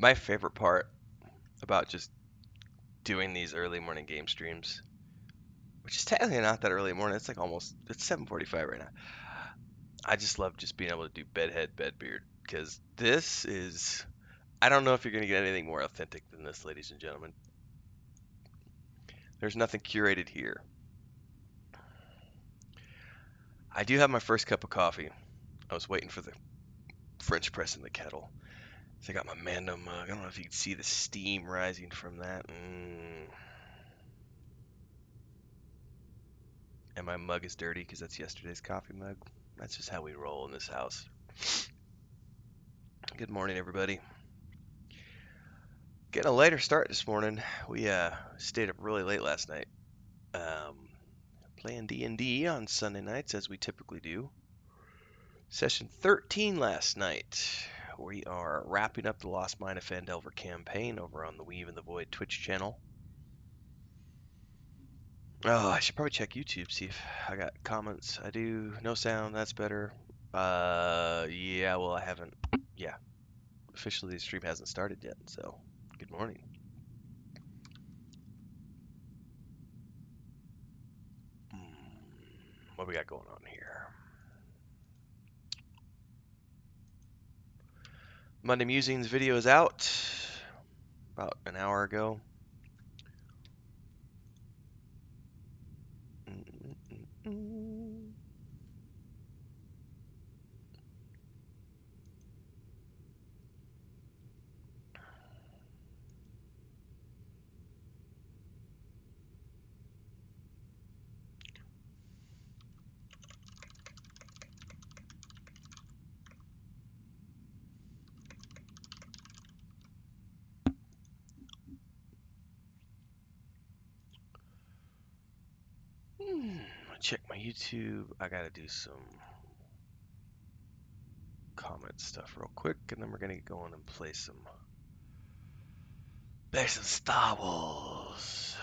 My favorite part about just doing these early morning game streams, which is technically not that early morning. It's like it's 7:45 right now. I just love just being able to do bedhead, bedbeard, because this is. I don't know if you're gonna get anything more authentic than this, ladies and gentlemen. There's nothing curated here. I do have my first cup of coffee. I was waiting for the French press in the kettle. So I got my Mando mug. I don't know if you can see the steam rising from that. And my mug is dirty because that's yesterday's coffee mug. That's just how we roll in this house. Good morning, everybody. Getting a later start this morning. We stayed up really late last night, playing D&D on Sunday nights as we typically do. Session 13 last night. We are wrapping up the Lost Mine of Phandelver campaign over on the Weave in the Void Twitch channel. Oh, I should probably check YouTube, see if I got comments. I do. No sound, that's better. Yeah, well, I haven't. Yeah, officially the stream hasn't started yet, so good morning. What we got going on here? Monday Musings video is out about an hour ago. Check my YouTube. I gotta do some comment stuff real quick, and then we're gonna get going and play some Star Wars.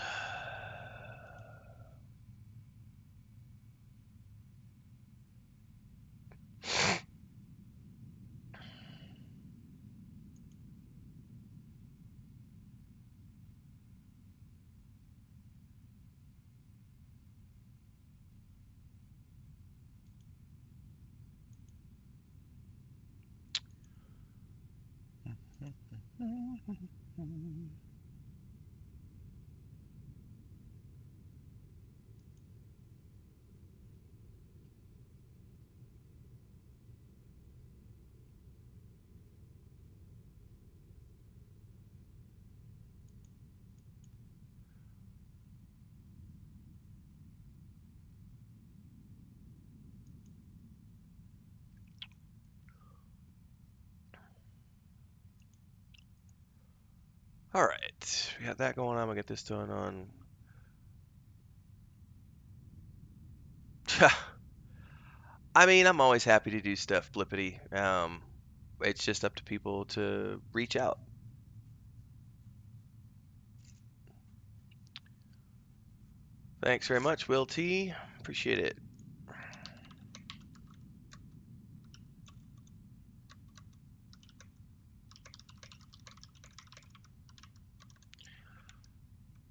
All right, we got that going on. We'll get this done on. I mean, I'm always happy to do stuff flippity. It's just up to people to reach out. Thanks very much, Will T. Appreciate it.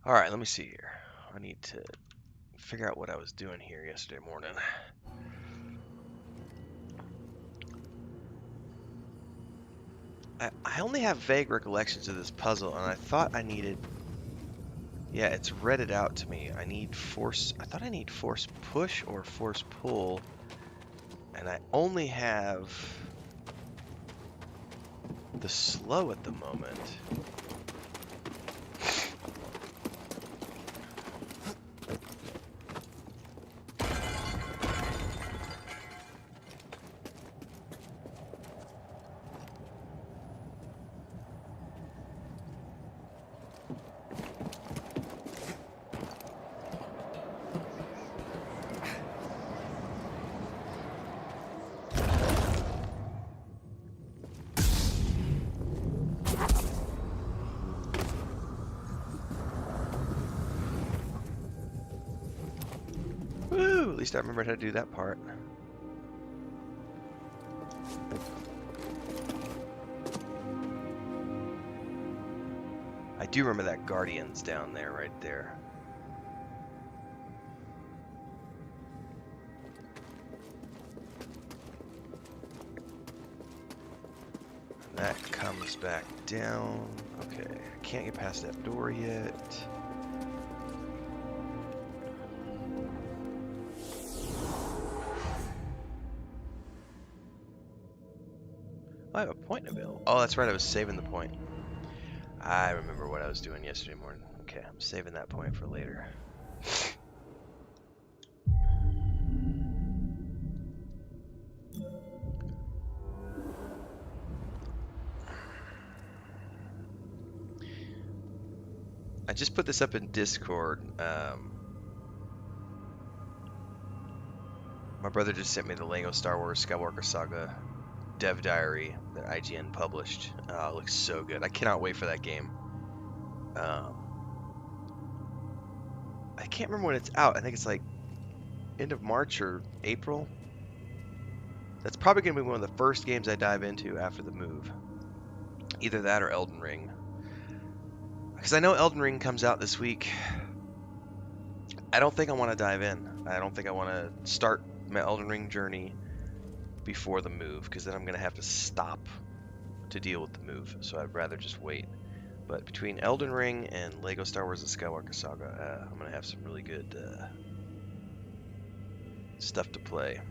All right, let me see here. I need to figure out what I was doing here yesterday morning. I only have vague recollections of this puzzle, and I thought I needed. Yeah, it's read it out to me. I need force. I thought I need force push or force pull, and I only have the slow at the moment. Woo! At least I remembered how to do that part. I do remember that Guardian's down there, right there. That comes back down. Okay, I can't get past that door yet. I have a point available. Oh, that's right, I was saving the point. I remember what I was doing yesterday morning. Okay, I'm saving that point for later. I just put this up in Discord. My brother just sent me the Lego Star Wars Skywalker Saga dev diary that IGN published. It looks so good. I cannot wait for that game. I can't remember when it's out. I think it's like end of March or April. That's probably going to be one of the first games I dive into after the move. Either that or Elden Ring. Because I know Elden Ring comes out this week. I don't think I want to dive in. I don't think I want to start my Elden Ring journey before the move, because then I'm going to have to stop to deal with the move. So I'd rather just wait. But between Elden Ring and Lego Star Wars The Skywalker Saga, I'm going to have some really good stuff to play.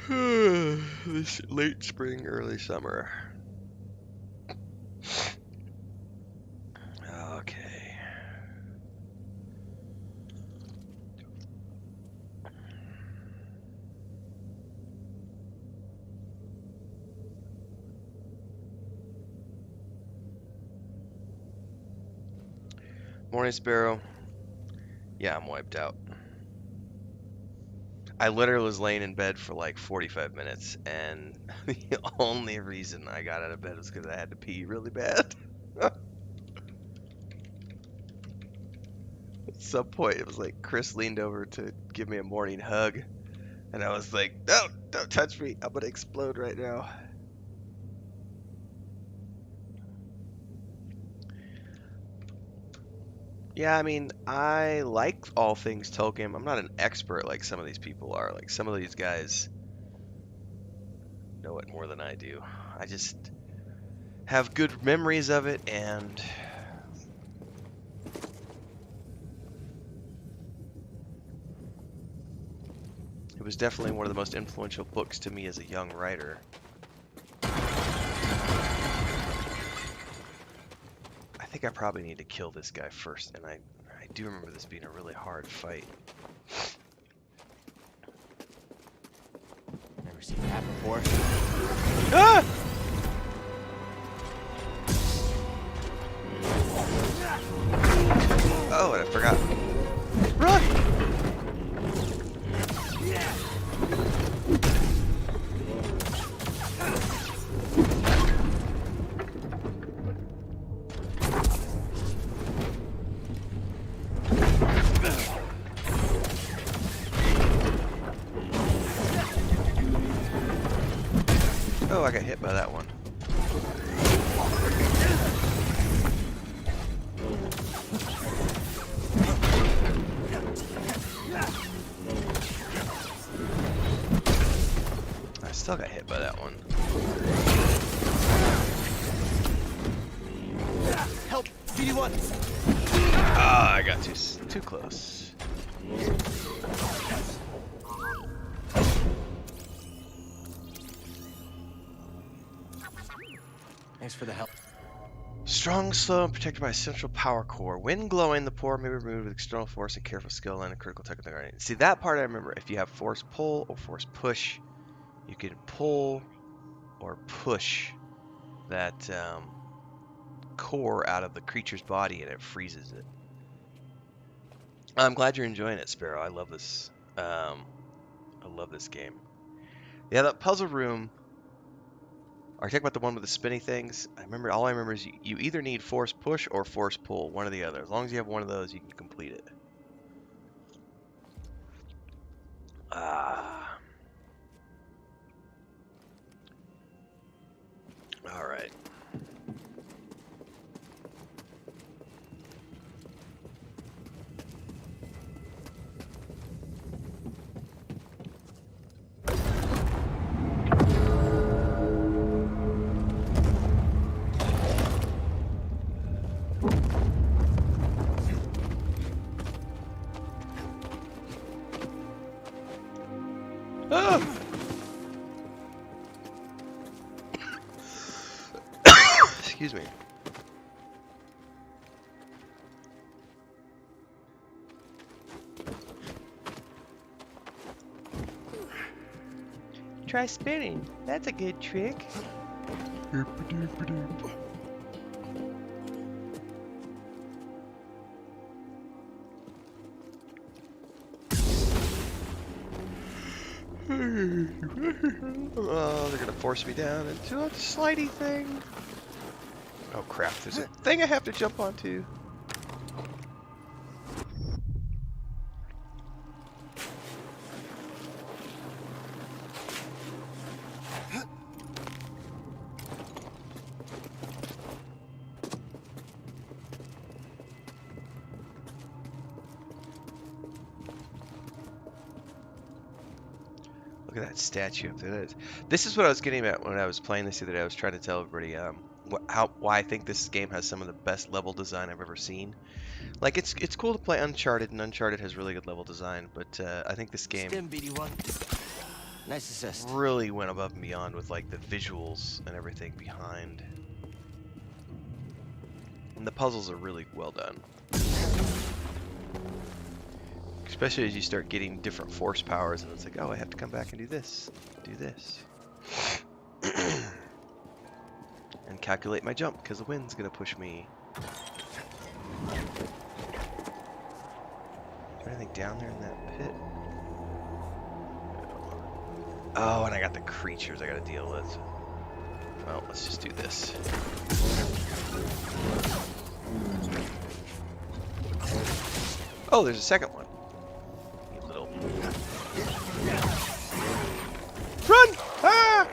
This late spring, early summer. Okay. Morning, Sparrow. Yeah, I'm wiped out. I literally was laying in bed for like 45 minutes, and the only reason I got out of bed was because I had to pee really bad. At some point, it was like Chris leaned over to give me a morning hug, and I was like, "No, don't touch me. I'm gonna explode right now." Yeah, I mean, I like all things Tolkien. I'm not an expert like some of these people are. Like some of these guys know it more than I do. I just have good memories of it, and it was definitely one of the most influential books to me as a young writer. I think I probably need to kill this guy first, and I do remember this being a really hard fight. Never seen that before. Ah! Oh, and I forgot. Run! Oh, I got hit by that one. I still got hit by that one. Help! BD1! Ah, I got too close. Thanks for the help. Strong, slow, and protected by a central power core. When glowing, the pore may be removed with external force and careful skill and a critical technical guardian. See, that part I remember. If you have force pull or force push, you can pull or push that core out of the creature's body and it freezes it. I'm glad you're enjoying it, Sparrow. I love this. I love this game. Yeah, that puzzle room. Are you talking about the one with the spinny things? All I remember is you either need force push or force pull, one or the other. As long as you have one of those, you can complete it. All right. Ah! Excuse me. Try spinning. That's a good trick. Oh, they're gonna force me down into a slidey thing. Oh crap, there's a thing I have to jump onto. Look at that statue up there. This is what I was getting at when I was playing this the other day. I was trying to tell everybody why I think this game has some of the best level design I've ever seen. Like it's cool to play Uncharted, and Uncharted has really good level design, but I think this game Stim, BD1. Nice assist. really went above and beyond with like the visuals and everything behind. And the puzzles are really well done. Especially as you start getting different force powers, and it's like, oh, I have to come back and do this, and calculate my jump because the wind's gonna push me. Is there anything down there in that pit? Oh, and I got the creatures I gotta deal with. Well, let's just do this. Oh, there's a second one. You little... Run! Ah!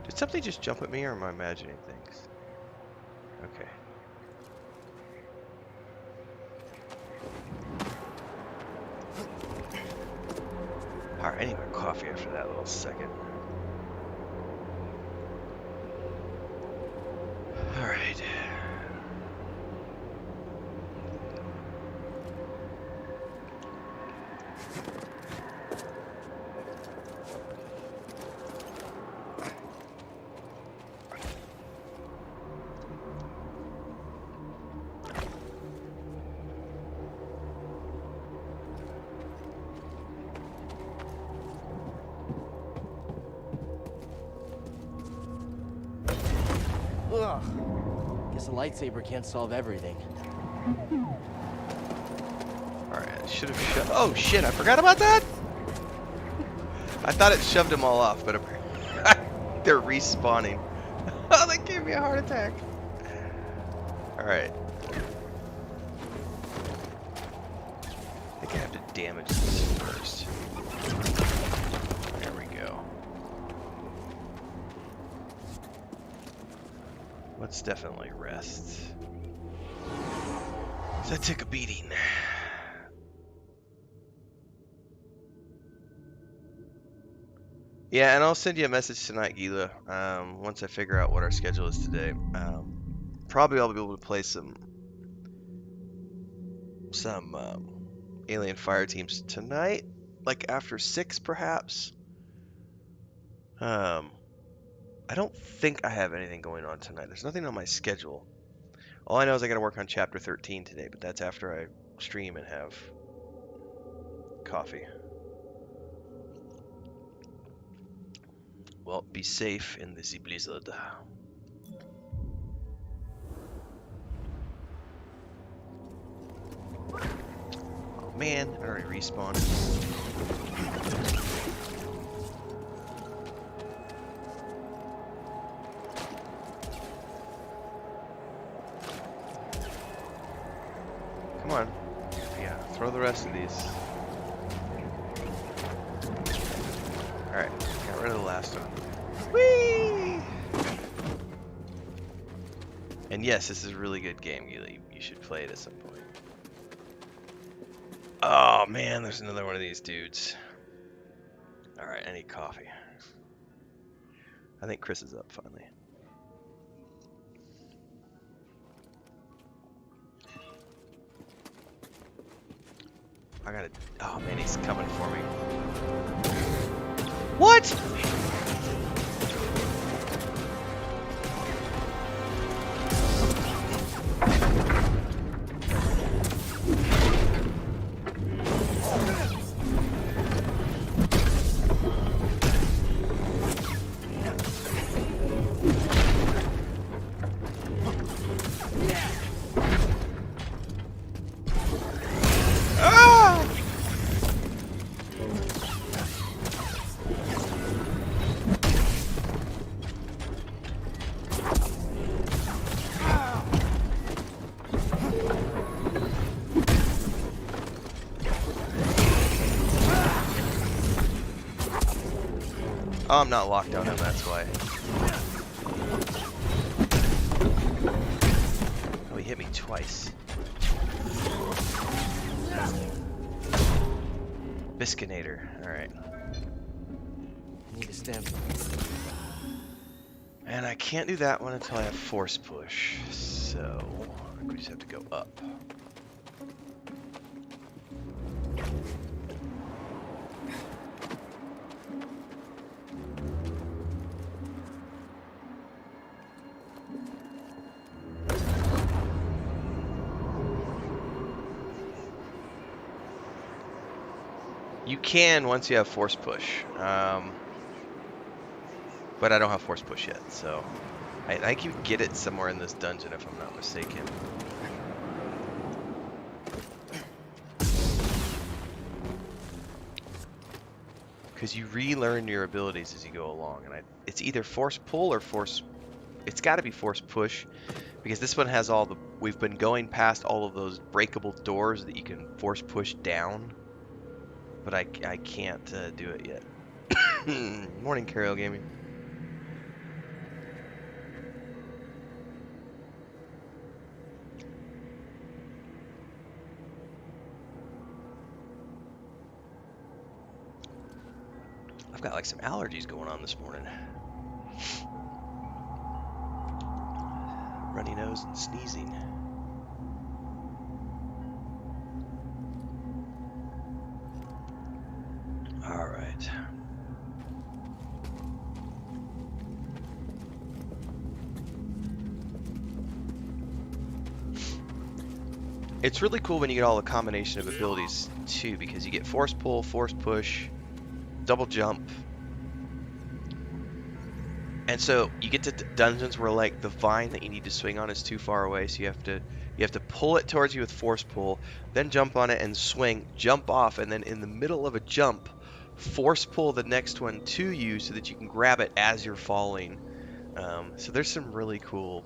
Did something just jump at me, or am I imagining things? Okay. Alright, I need my coffee after that little second. Alright. Ugh. Guess a lightsaber can't solve everything. Alright, I should have shoved... Oh shit, I forgot about that! I thought it shoved them all off, but they're respawning. Oh, that gave me a heart attack. Alright. I think I have to damage this first. There we go. Let's definitely rest. So I took a beating. Yeah, and I'll send you a message tonight, Gila, once I figure out what our schedule is today. Probably I'll be able to play some Alien Fire Teams tonight, like after 6 perhaps. I don't think I have anything going on tonight. There's nothing on my schedule. All I know is I got to work on Chapter 13 today, but that's after I stream and have coffee. Well, be safe in the blizzard. Oh man, I already respawned. on. Yeah, throw the rest of these. Alright, got rid of the last one. Whee! And yes, this is a really good game. You should play it at some point. Oh man, there's another one of these dudes. Alright, I need coffee. I think Chris is up finally. I gotta. Oh man, he's coming for me. What? Oh, I'm not locked on him, that's why. Oh, he hit me twice. Biscuinator, alright. Need a stamp. And I can't do that one until I have force push, so I think we just have to go up. You can once you have force push, but I don't have force push yet, so I think you get it somewhere in this dungeon if I'm not mistaken. Because you relearn your abilities as you go along, and it's either force pull or force. It's got to be force push, because this one has all the. We've been going past all of those breakable doors that you can force push down. But I can't do it yet. Morning, Carol Gaming. I've got like some allergies going on this morning. Runny nose and sneezing. All right. It's really cool when you get all the combination of abilities too, because you get force pull, force push, double jump. And so you get to dungeons where like the vine that you need to swing on is too far away, so you have to pull it towards you with force pull, then jump on it and swing, jump off, and then in the middle of a jump, force pull the next one to you so that you can grab it as you're falling. So there's some really cool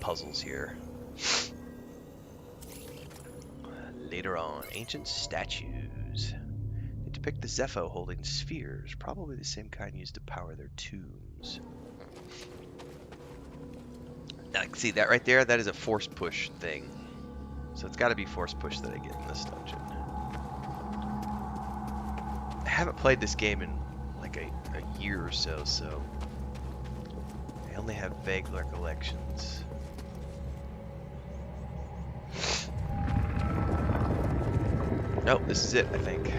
puzzles here. Later on, ancient statues. They depict the Zepho holding spheres, probably the same kind used to power their tombs. Now, see that right there? That is a force push thing. So it's got to be force push that I get in this dungeon. I haven't played this game in like a year or so, so I only have vague recollections. Nope, this is it, I think.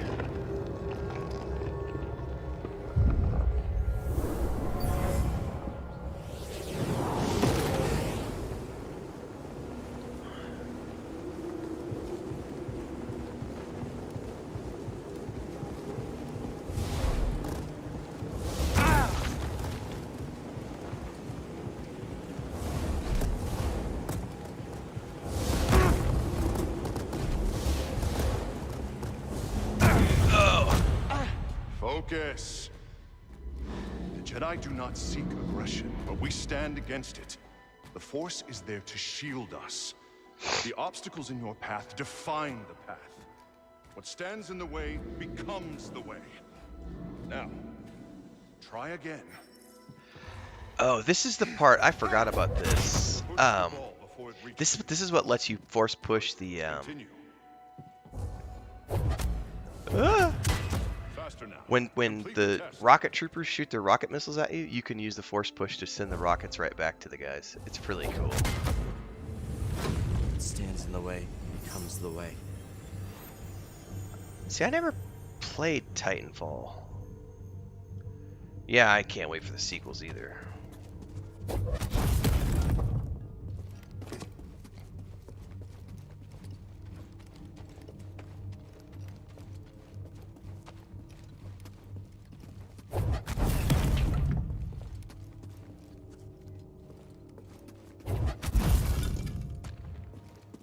Focus. The Jedi do not seek aggression, but we stand against it. The Force is there to shield us. The obstacles in your path define the path. What stands in the way becomes the way. Now, try again. Oh, this is the part I forgot about this. Push the ball before it reaches. This is what lets you force push the Continue. ah! Faster now. When Complete the test. rocket troopers shoot their rocket missiles at you, you can use the force push to send the rockets right back to the guys. It's really cool. What stands in the way becomes the way. See, I never played Titanfall. Yeah, I can't wait for the sequels either.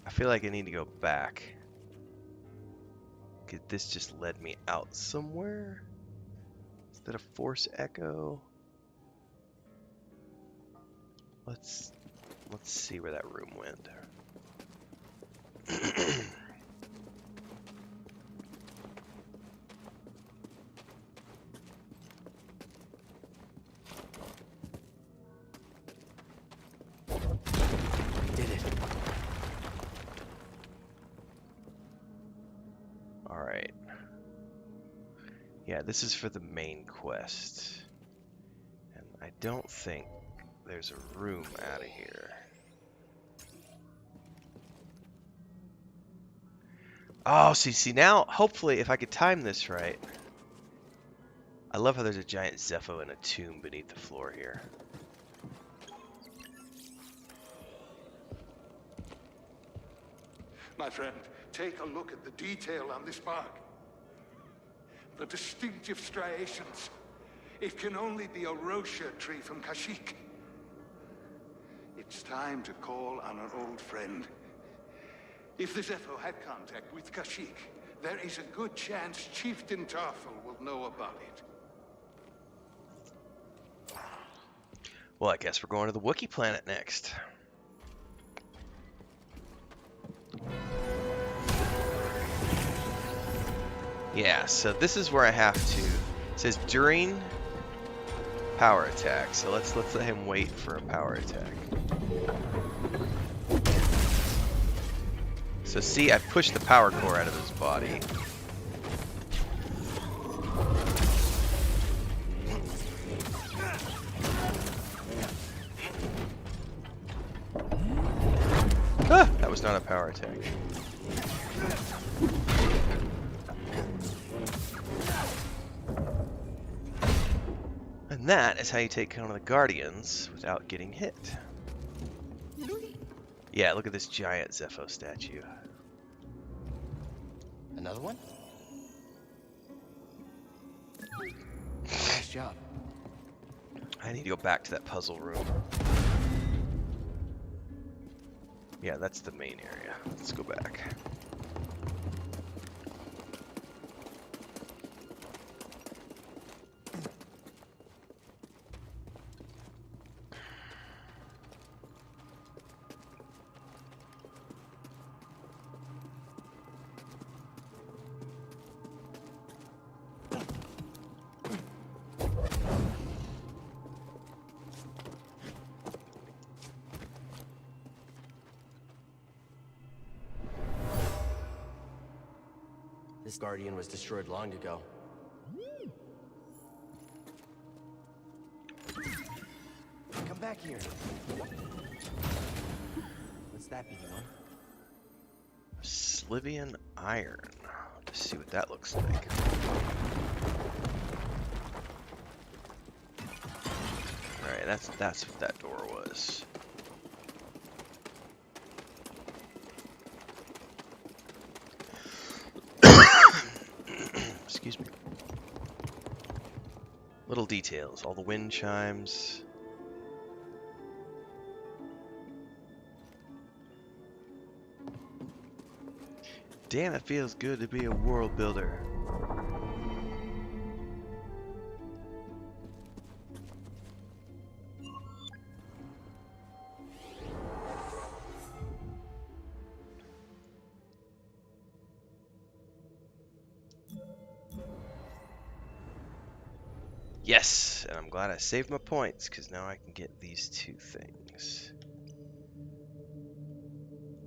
I feel like I need to go back. 'Cause this just led me out somewhere. Is that a force echo? Let's see where that room went. Did it. All right. Yeah, this is for the main quest. And I don't think there's a room out of here. Oh, see now, hopefully, if I could time this right. I love how there's a giant Zepho in a tomb beneath the floor here. My friend, take a look at the detail on this bark. The distinctive striations. It can only be a Rosia tree from Kashyyyk. It's time to call on our old friend. If the Zepho had contact with Kashyyyk, there is a good chance Chieftain Tarful will know about it. Well, I guess we're going to the Wookiee planet next. Yeah, so this is where I have to. It says during power attack. So let's let him wait for a power attack. So see, I pushed the power core out of his body. Ah, that was not a power attack. And that is how you take on the Guardians without getting hit. Yeah, look at this giant Zepho statue. Another one? Nice job. I need to go back to that puzzle room. Yeah, that's the main area. Let's go back. This Guardian was destroyed long ago. Come back here. What's that be, one? Slivian iron. Let's see what that looks like. Alright, that's what that door was. Excuse me. Little details, all the wind chimes. Damn, it feels good to be a world builder. Yes, and I'm glad I saved my points, because now I can get these 2 things.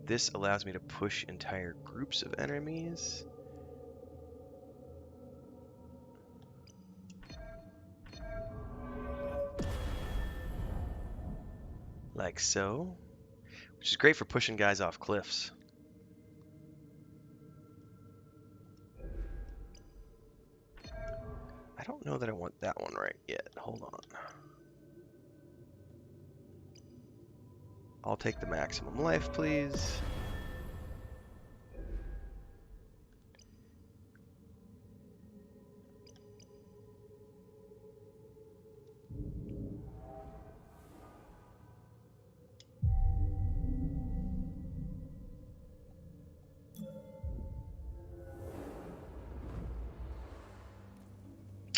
This allows me to push entire groups of enemies. Like so. Which is great for pushing guys off cliffs. I don't know that I want that one right yet. Hold on. I'll take the maximum life, please.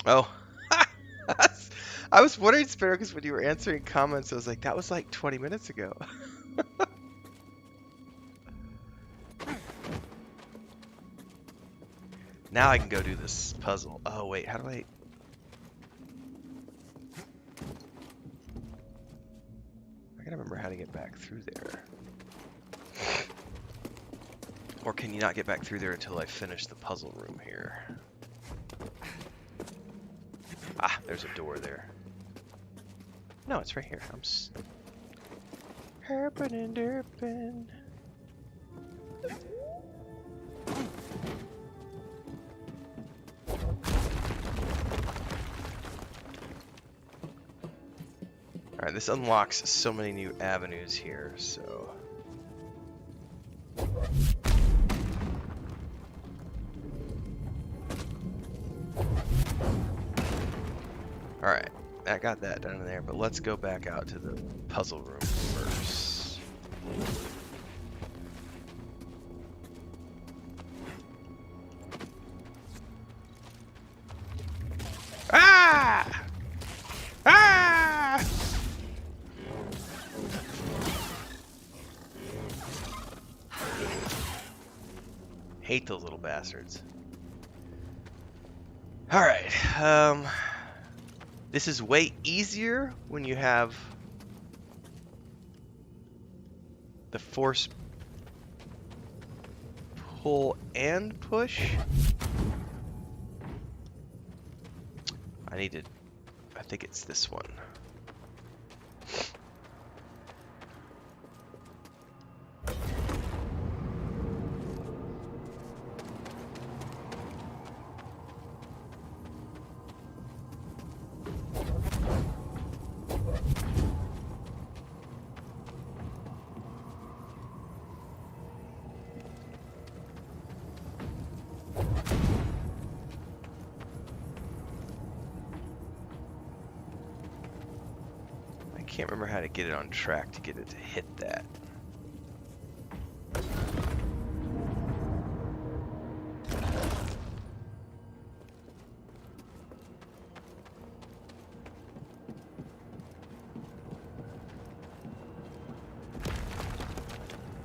Oh. I was wondering, Sparrow, because when you were answering comments, I was like, that was like 20 minutes ago. Now I can go do this puzzle. Oh, wait, how do I... I gotta remember how to get back through there. Or can you not get back through there until I finish the puzzle room here? Ah, there's a door there. No, it's right here. I'm herping and derping. Alright, this unlocks so many new avenues here, so... Alright, I got that done in there, but let's go back out to the puzzle room first. Ah! Ah! Hate those little bastards. Alright, this is way easier when you have the force pull and push. I think it's this one. I can't remember how to get it on track to get it to hit that.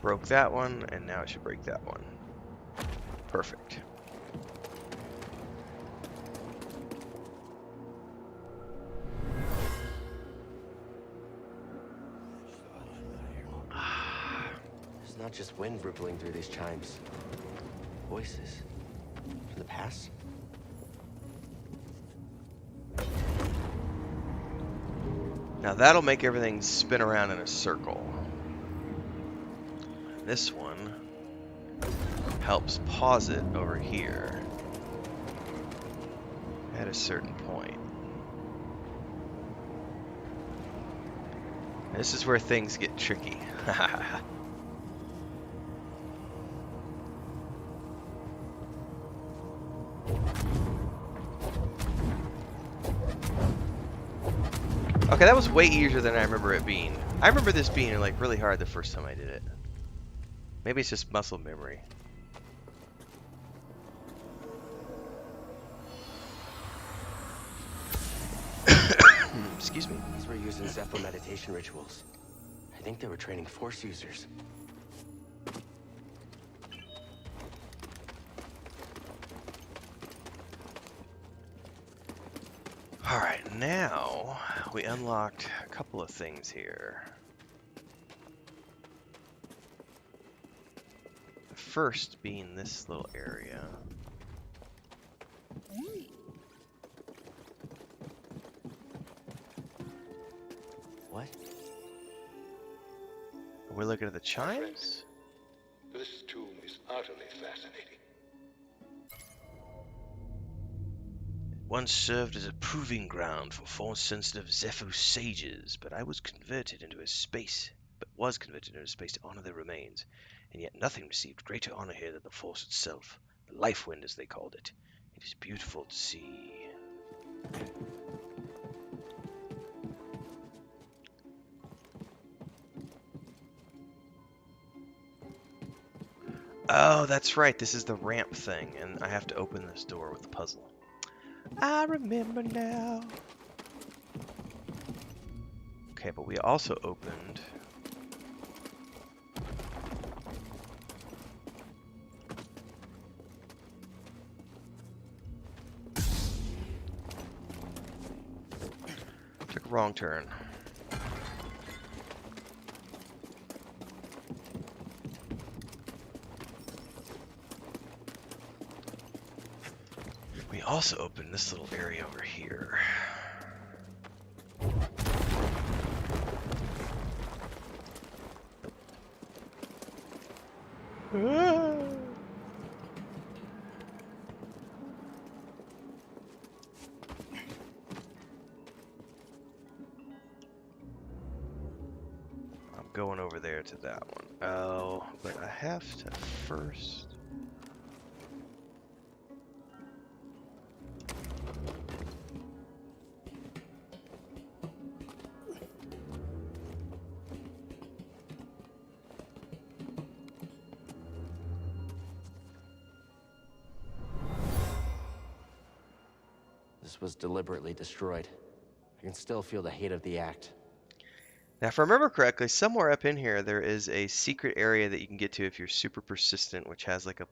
Broke that one, and now it should break that one. Perfect. It's not just wind rippling through these chimes. Voices. From the past? Now that'll make everything spin around in a circle. This one helps pause it over here at a certain point. This is where things get tricky. Okay, that was way easier than I remember it being. I remember this being like really hard the first time I did it. Maybe it's just muscle memory. Excuse me. These were used in Zepho meditation rituals. I think they were training Force users. Alright, now we unlocked a couple of things here. The first being this little area. What? We're looking at the chimes? This tomb is utterly fascinating. Once served as a proving ground for force-sensitive Zepho sages, but was converted into a space to honor their remains, and yet nothing received greater honor here than the force itself, the life wind as they called it. It is beautiful to see. Oh, that's right, this is the ramp thing, and I have to open this door with the puzzle. I remember now. Okay, but we also opened... Took a wrong turn. We also opened this little area over here. I'm going over there to that one. Oh, but I have to first... This was deliberately destroyed. I can still feel the hate of the act. Now, if I remember correctly, somewhere up in here there is a secret area that you can get to if you're super persistent, which has like a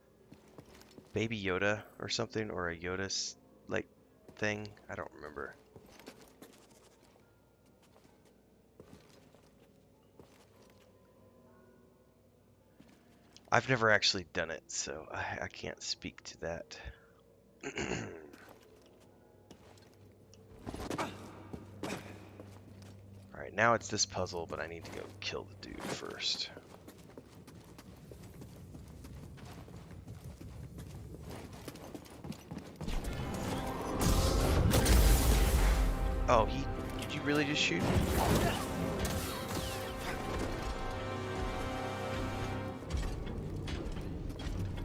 Baby Yoda or something, or a Yoda like thing. I don't remember. I've never actually done it, so I can't speak to that. Alright, now it's this puzzle, but I need to go kill the dude first. Oh, did you really just shoot me?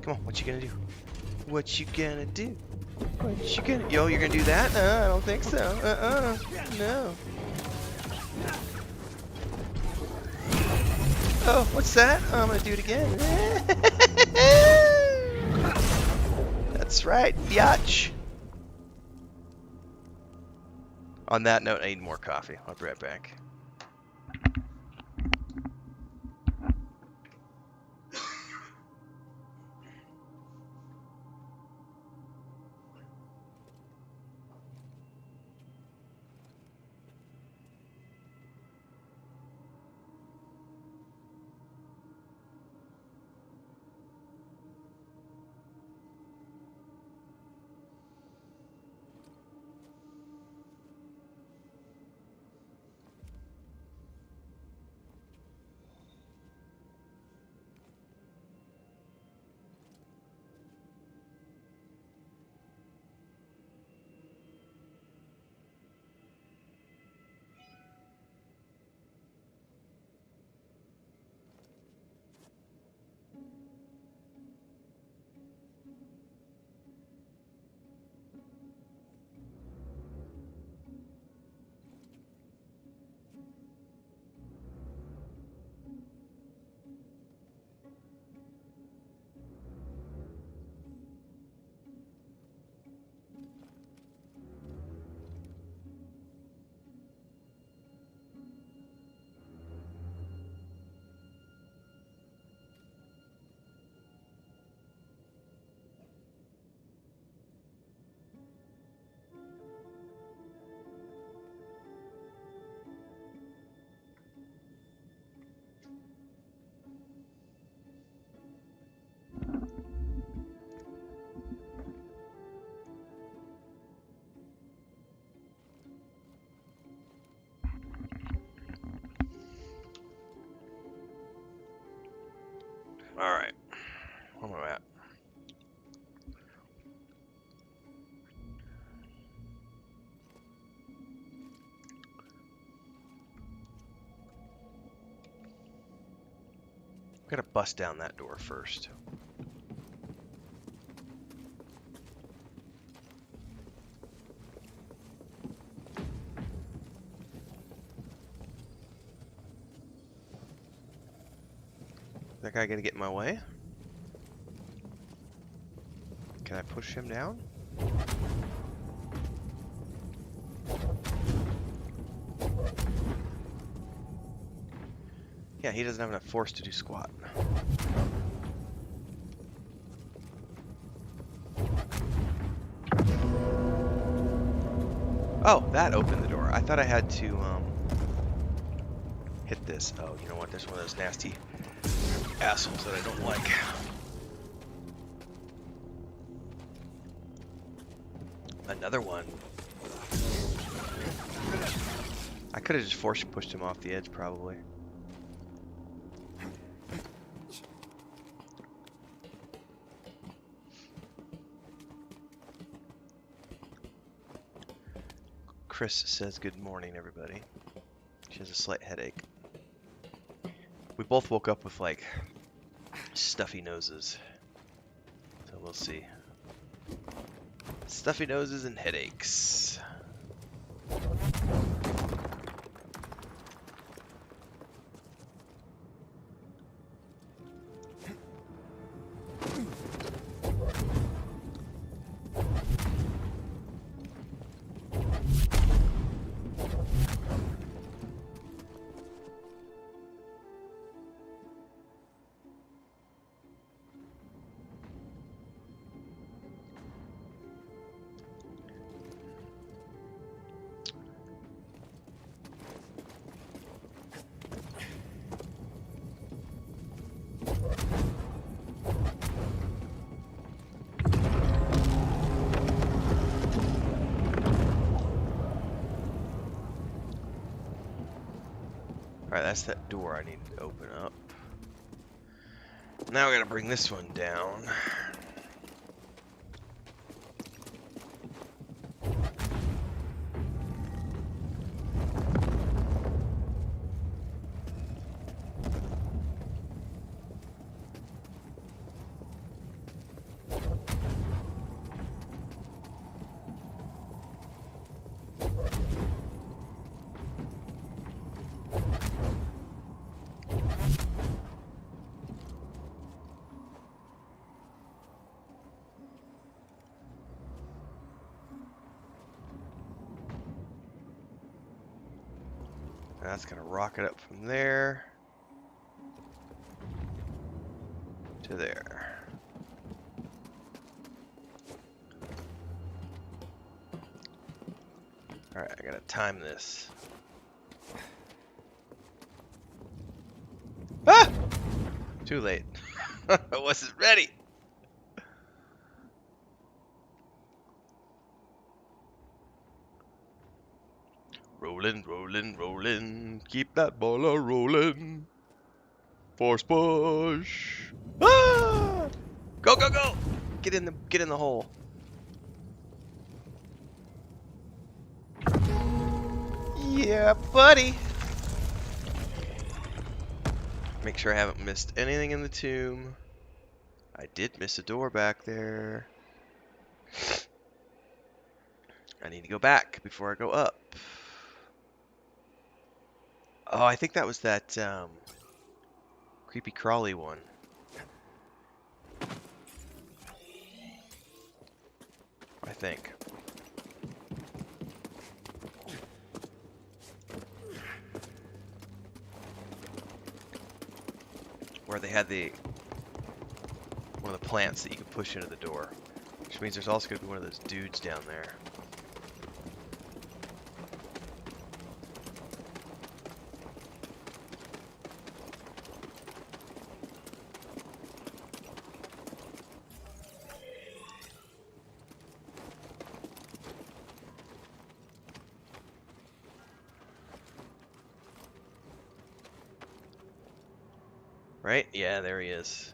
Come on, what you gonna do? What you gonna do? What you gonna... Yo, you're gonna do that? I don't think so. No. Oh, what's that? Oh, I'm gonna do it again. That's right, biatch. On that note, I need more coffee. I'll be right back. Alright. Where am I at? We gotta bust down that door first. That guy gonna get in my way? Can I push him down? Yeah, he doesn't have enough force to do squat. Oh, that opened the door. I thought I had to hit this. Oh, you know what? There's one of those nasty assholes that I don't like. Another one. I could have just force pushed him off the edge, probably. Chris says good morning, everybody. She has a slight headache. We both woke up with, like, stuffy noses. So we'll see. Stuffy noses and headaches. Alright, that's that door I need to open up. Now we gotta bring this one down. That's gonna rocket up from there to there. Alright, I gotta time this. Ah! Too late. I wasn't ready. Rolling, rolling, rolling. Keep that ball a rolling. Force push. Ah! Go, go, go! Get in the hole. Yeah, buddy. Make sure I haven't missed anything in the tomb. I did miss a door back there. I need to go back before I go up. Oh, I think that was that creepy crawly one. I think. Where they had one of the plants that you could push into the door. Which means there's also going to be one of those dudes down there. Right? Yeah, there he is.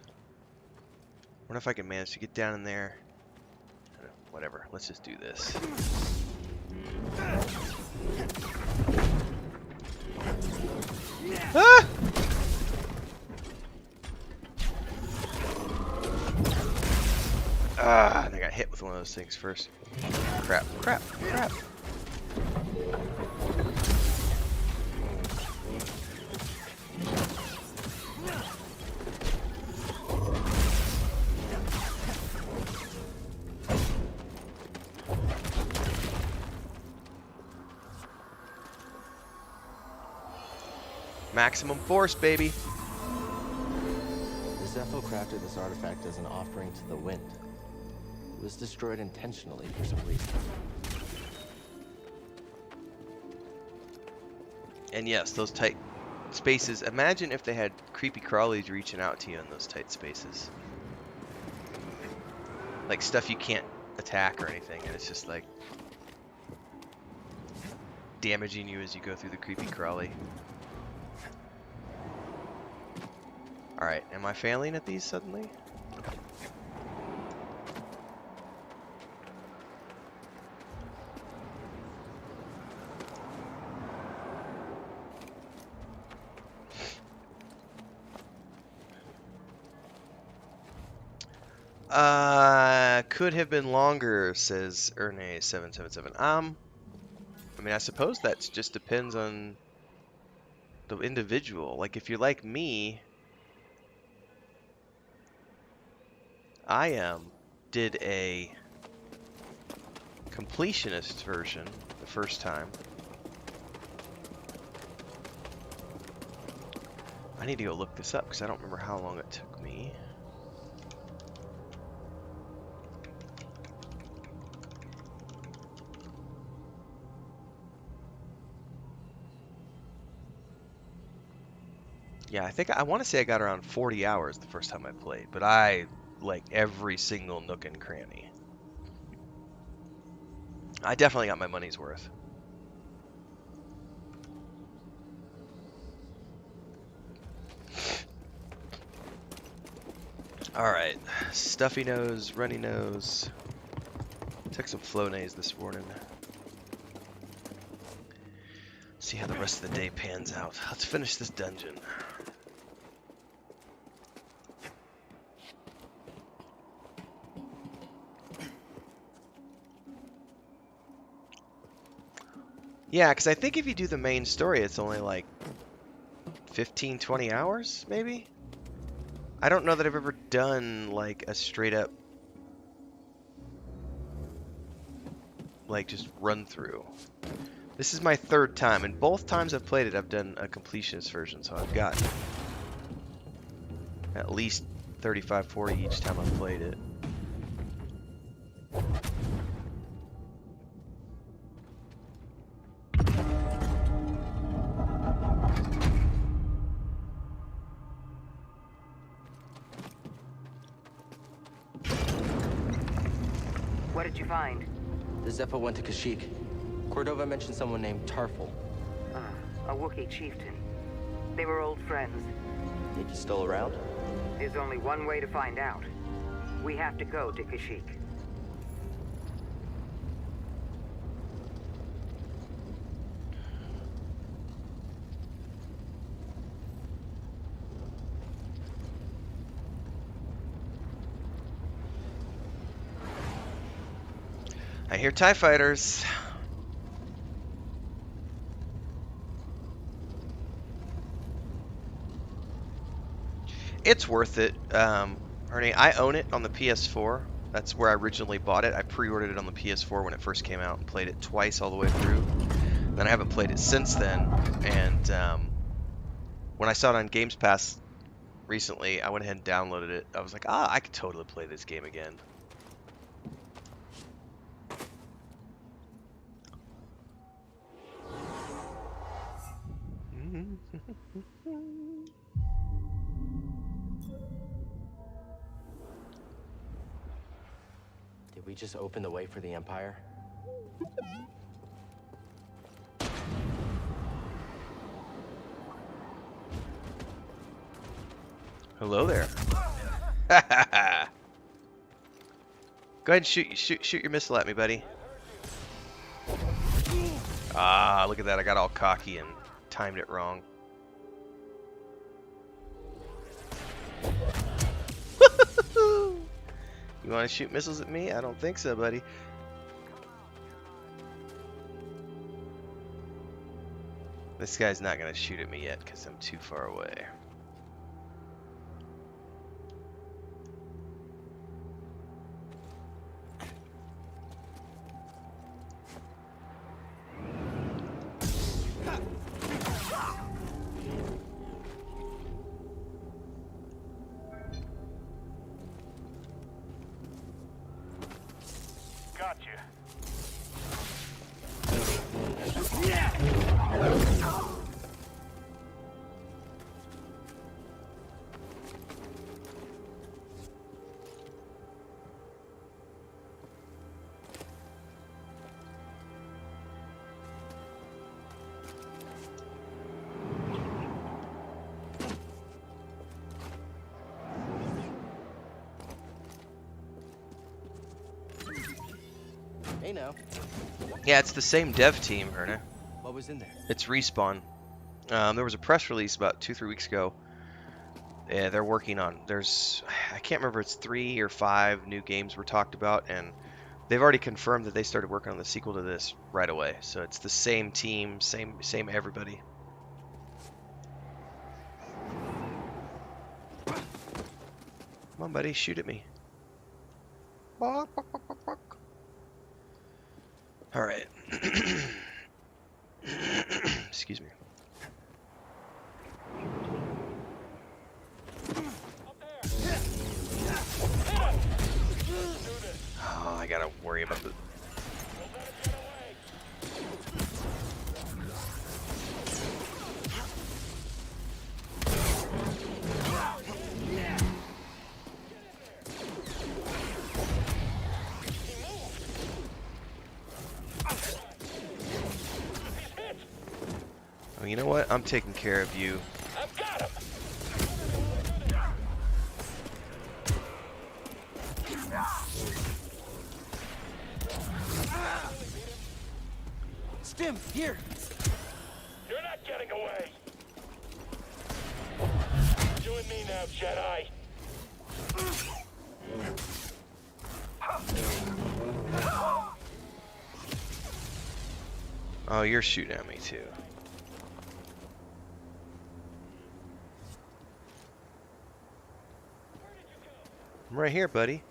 Wonder if I can manage to get down in there. Whatever. Let's just do this. Ah! Ah, I got hit with one of those things first. Crap, crap, crap. Maximum force, baby. The Zepho crafted this artifact as an offering to the wind. It was destroyed intentionally for some reason. And yes, those tight spaces. Imagine if they had creepy crawlies reaching out to you in those tight spaces. Like stuff you can't attack or anything, and it's just like damaging you as you go through the creepy crawly. Alright, am I failing at these suddenly? Could have been longer, says Erne777. I mean, I suppose that just depends on the individual. Like, if you're like me, I did a completionist version the first time. I need to go look this up because I don't remember how long it took me. Yeah, I think I want to say I got around 40 hours the first time I played, but I like every single nook and cranny. I definitely got my money's worth. Alright, stuffy nose, runny nose. Took some Flonase this morning. See how the rest of the day pans out. Let's finish this dungeon. Yeah, because I think if you do the main story, it's only like 15, 20 hours, maybe? I don't know that I've ever done like a straight up, like just run through. This is my third time, and both times I've played it, I've done a completionist version, so I've got at least 35, 40 each time I've played it. What did you find? The Zepho went to Kashyyyk. Cordova mentioned someone named Tarful. A Wookiee chieftain. They were old friends. Think he's still around? There's only one way to find out. We have to go to Kashyyyk. I hear TIE fighters. It's worth it. Ernie, I own it on the PS4. That's where I originally bought it. I pre-ordered it on the PS4 when it first came out and played it twice all the way through. Then I haven't played it since then. And when I saw it on Games Pass recently, I went ahead and downloaded it. I was like, I could totally play this game again. Did we just open the way for the Empire? Hello there. Go ahead and shoot your missile at me, buddy. Ah, look at that. I got all cocky and timed it wrong. You want to shoot missiles at me? I don't think so, buddy. This guy's not going to shoot at me yet because I'm too far away. Gotcha. Hey now, Yeah, it's the same dev team, Herna. what was in there? It's Respawn. There was a press release about 2-3 weeks ago. Yeah, they're working on. I can't remember. It's 3 or 5 new games were talked about, and they've already confirmed that they started working on the sequel to this right away. So it's the same team, same everybody. Come on, buddy, shoot at me. All right. Excuse me. Oh, I gotta worry about the. Oh, you know what? I'm taking care of you. I've got him. Stim, here! You're not getting away. You and me now, Jedi. Oh, you're shooting at me too. I'm right here, buddy.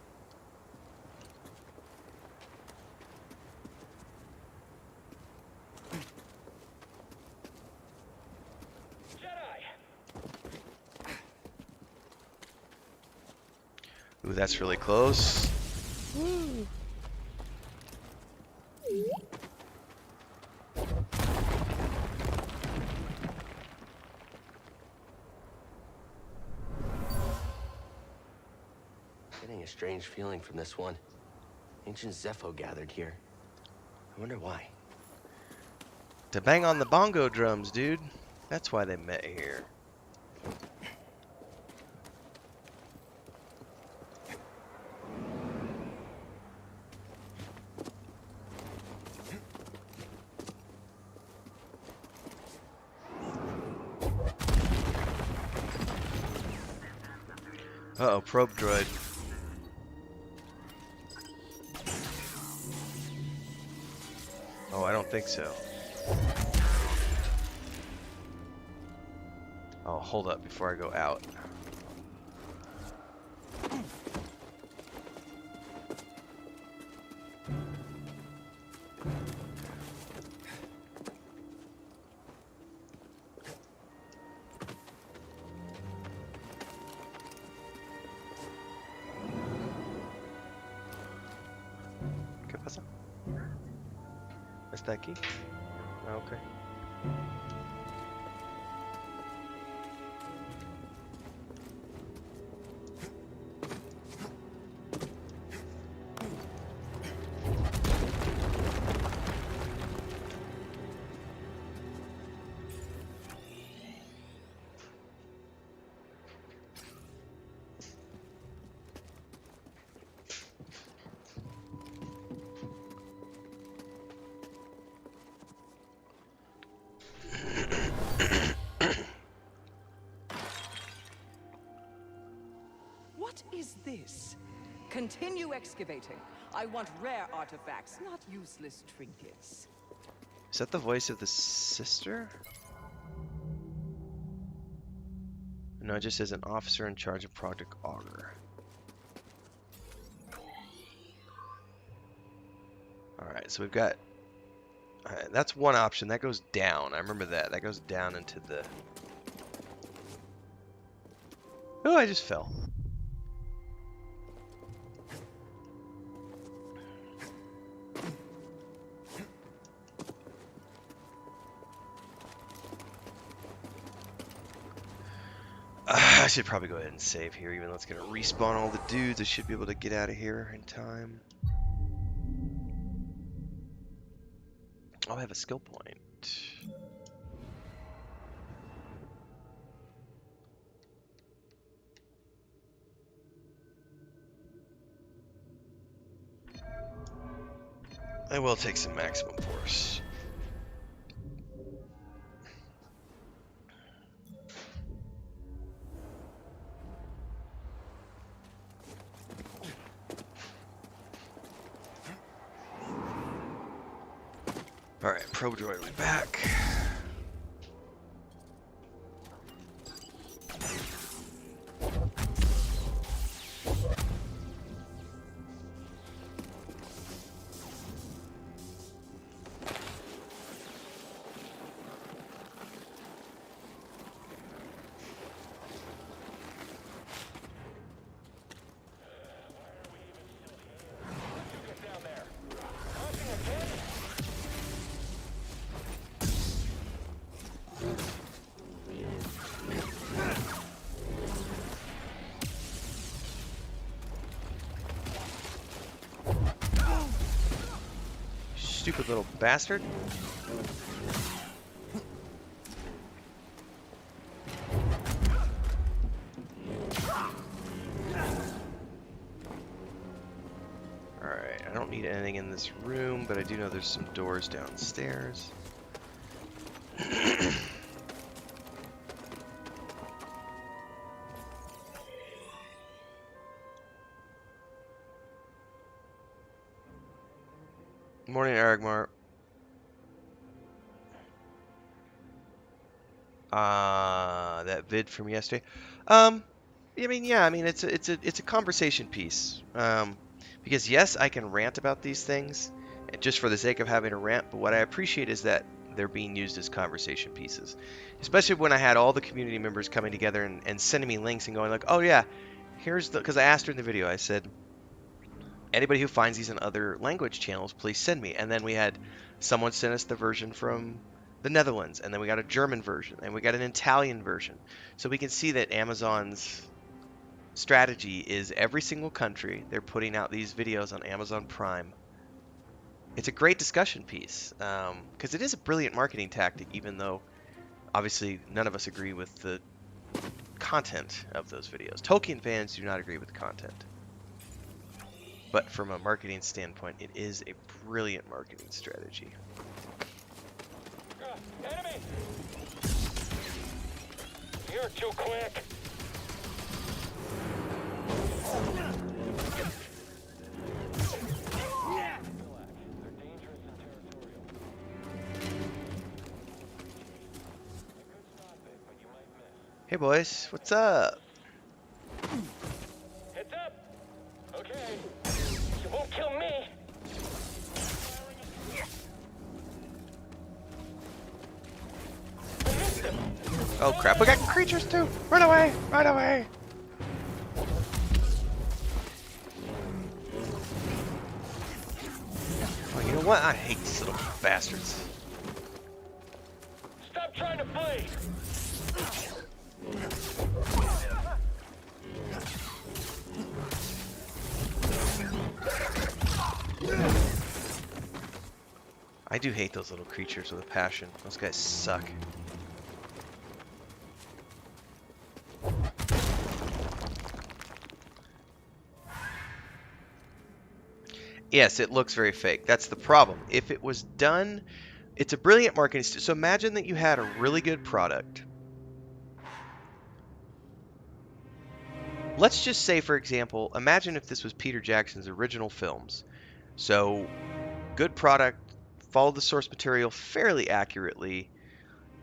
Jedi. Ooh, that's really close. Getting a strange feeling from this one. Ancient Zepho gathered here. I wonder why. To bang on the bongo drums, dude. That's why they met here. Uh-oh, probe droid. Oh, I don't think so. Oh, hold up before I go out. ¿Qué pasa? ¿Está aquí? Ah, ok. What is this? Continue excavating. I want rare artifacts, not useless trinkets. Is that the voice of the sister? No, it just says an officer in charge of Project Augur. Alright, so we've got... that's one option. That goes down. I remember that. That goes down into the... Oh, I just fell. I should probably go ahead and save here, even though it's going to respawn all the dudes. I should be able to get out of here in time. Oh, I have a skill point. I will take some maximum force. Alright, probe droid, we're back. Stupid little bastard. Alright, I don't need anything in this room, but I do know there's some doors downstairs. Morning, Aragmar. That vid from yesterday. I mean, yeah, I mean it's a conversation piece. Because yes, I can rant about these things, just for the sake of having a rant. But what I appreciate is that they're being used as conversation pieces, especially when I had all the community members coming together and sending me links and going like, oh yeah, here's the. Because I asked her in the video, I said, anybody who finds these in other language channels, please send me. And then we had someone send us the version from the Netherlands, and then we got a German version, and we got an Italian version. So we can see that Amazon's strategy is every single country, they're putting out these videos on Amazon Prime. It's a great discussion piece, because it is a brilliant marketing tactic, even though obviously none of us agree with the content of those videos. Tolkien fans do not agree with the content. But from a marketing standpoint, it is a brilliant marketing strategy. Enemy! You're too quick. Hey boys, what's up? Heads up. Okay. You won't kill me. Oh crap, we got creatures too! Run away! Run away! Oh, you know what? I hate these little bastards. Stop trying to flee. I do hate those little creatures with a passion. Those guys suck. Yes, it looks very fake. That's the problem. If it was done, it's a brilliant marketing. So imagine that you had a really good product. let's just say, for example, imagine if this was Peter Jackson's original films. So, good product, followed the source material fairly accurately,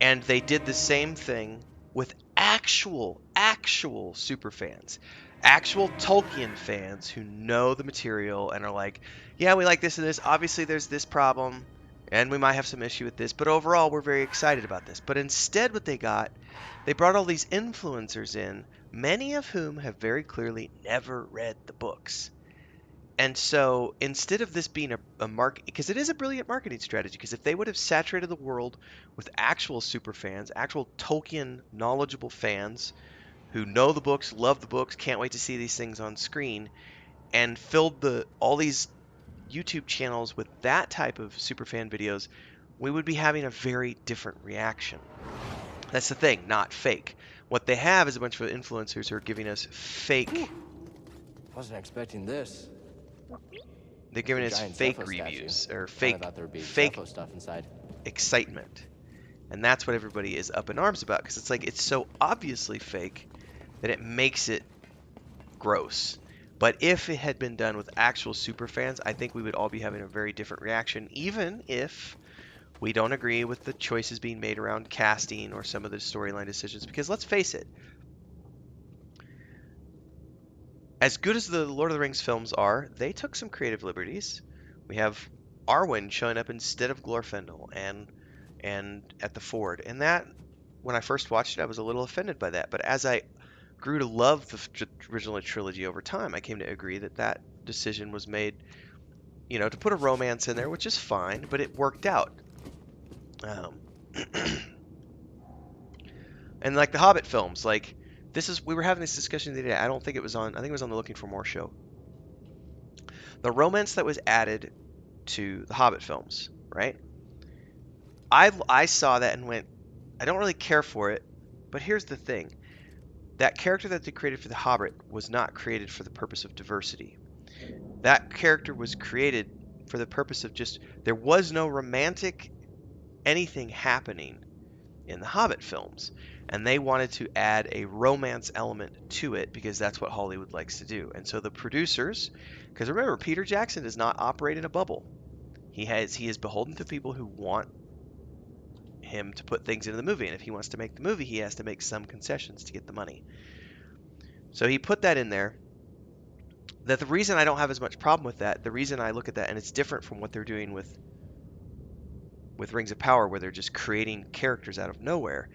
and they did the same thing with actual super fans, actual Tolkien fans who know the material and are like, yeah, we like this and this. Obviously, there's this problem, and we might have some issue with this, but overall, we're very excited about this. But instead, what they brought all these influencers in, many of whom have very clearly never read the books. And so instead of this being a market, because it is a brilliant marketing strategy, because if they would have saturated the world with actual super fans, actual Tolkien knowledgeable fans who know the books, love the books, can't wait to see these things on screen, and filled all these YouTube channels with that type of super fan videos, we would be having a very different reaction. That's the thing, not fake. What they have is a bunch of influencers who are giving us fake. Wasn't expecting this. They're giving us Giant fake Zepho reviews statue. or Kinda thought there would be fake Zepho stuff inside. excitement. And that's what everybody is up in arms about, because it's like it's so obviously fake that it makes it gross. But if it had been done with actual super fans, I think we would all be having a very different reaction, even if we don't agree with the choices being made around casting or some of the storyline decisions. Because let's face it, as good as the Lord of the Rings films are, they took some creative liberties. We have Arwen showing up instead of Glorfindel and at the ford. And that, when I first watched it, I was a little offended by that. But as I grew to love the original trilogy over time, I came to agree that that decision was made, to put a romance in there, which is fine, but it worked out. And like the Hobbit films, like we were having this discussion the other day. I think it was on the Looking for More show. The romance that was added to the Hobbit films, right? I saw that and went, I don't really care for it, but here's the thing. That character that they created for the Hobbit was not created for the purpose of diversity. That character was created for the purpose of there was no romantic anything happening in the Hobbit films. And they wanted to add a romance element to it because that's what Hollywood likes to do. And so the producers, because remember, Peter Jackson does not operate in a bubble. He is beholden to people who want him to put things into the movie. And if he wants to make the movie, he has to make some concessions to get the money. So he put that in there. That the reason I don't have as much problem with that, the reason I look at that, and it's different from what they're doing with Rings of Power, where they're just creating characters out of nowhere,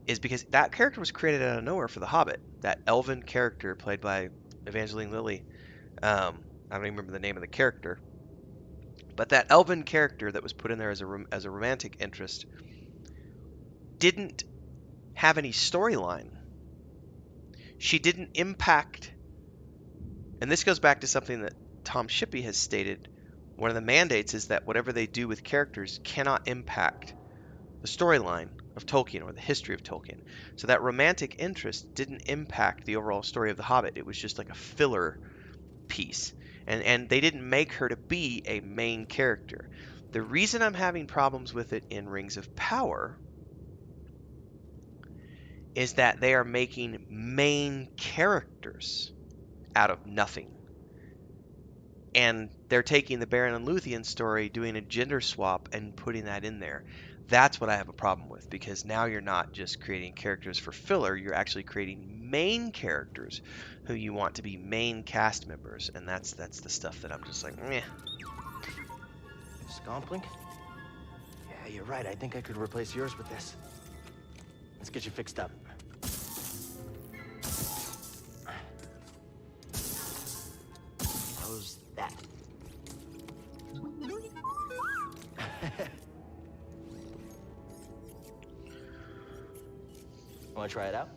is because that character was created out of nowhere for The Hobbit. That elven character played by Evangeline Lilly. I don't even remember the name of the character. But that elven character that was put in there as a romantic interest didn't have any storyline. She didn't impact, and this goes back to something that Tom Shippey has stated. One of the mandates is that whatever they do with characters cannot impact the storyline of Tolkien or the history of Tolkien. So that romantic interest didn't impact the overall story of The Hobbit. It was just like a filler piece. And they didn't make her to be a main character. The reason I'm having problems with it in Rings of Power is that they are making main characters out of nothing. And they're taking the Beren and Luthien story, doing a gender swap, and putting that in there. That's what I have a problem with, because now you're not just creating characters for filler, you're actually creating main characters who you want to be main cast members, and that's the stuff that I'm just like, meh. Scomplink? Yeah, you're right. I think I could replace yours with this. Let's get you fixed up. How's that? Want to try it out?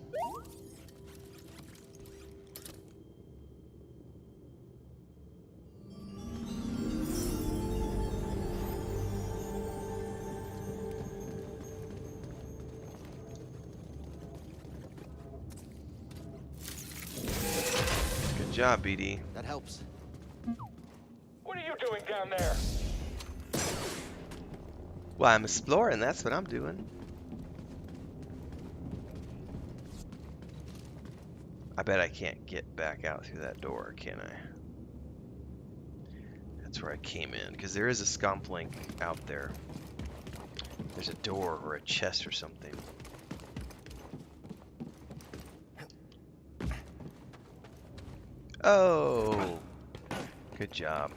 Good job, BD. That helps. What are you doing down there? Well, I'm exploring, that's what I'm doing. I bet I can't get back out through that door, can I? That's where I came in, because there is a scomp link out there. There's a door or a chest or something. Oh, good job.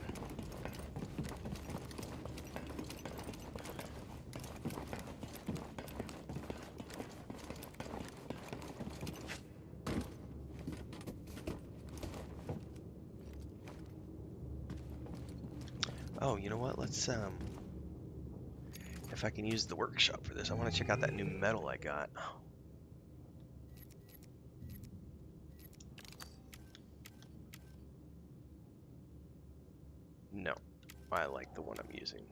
Oh, you know what? Let's if I can use the workshop for this, I want to check out that new metal I got. No, I like the one I'm using.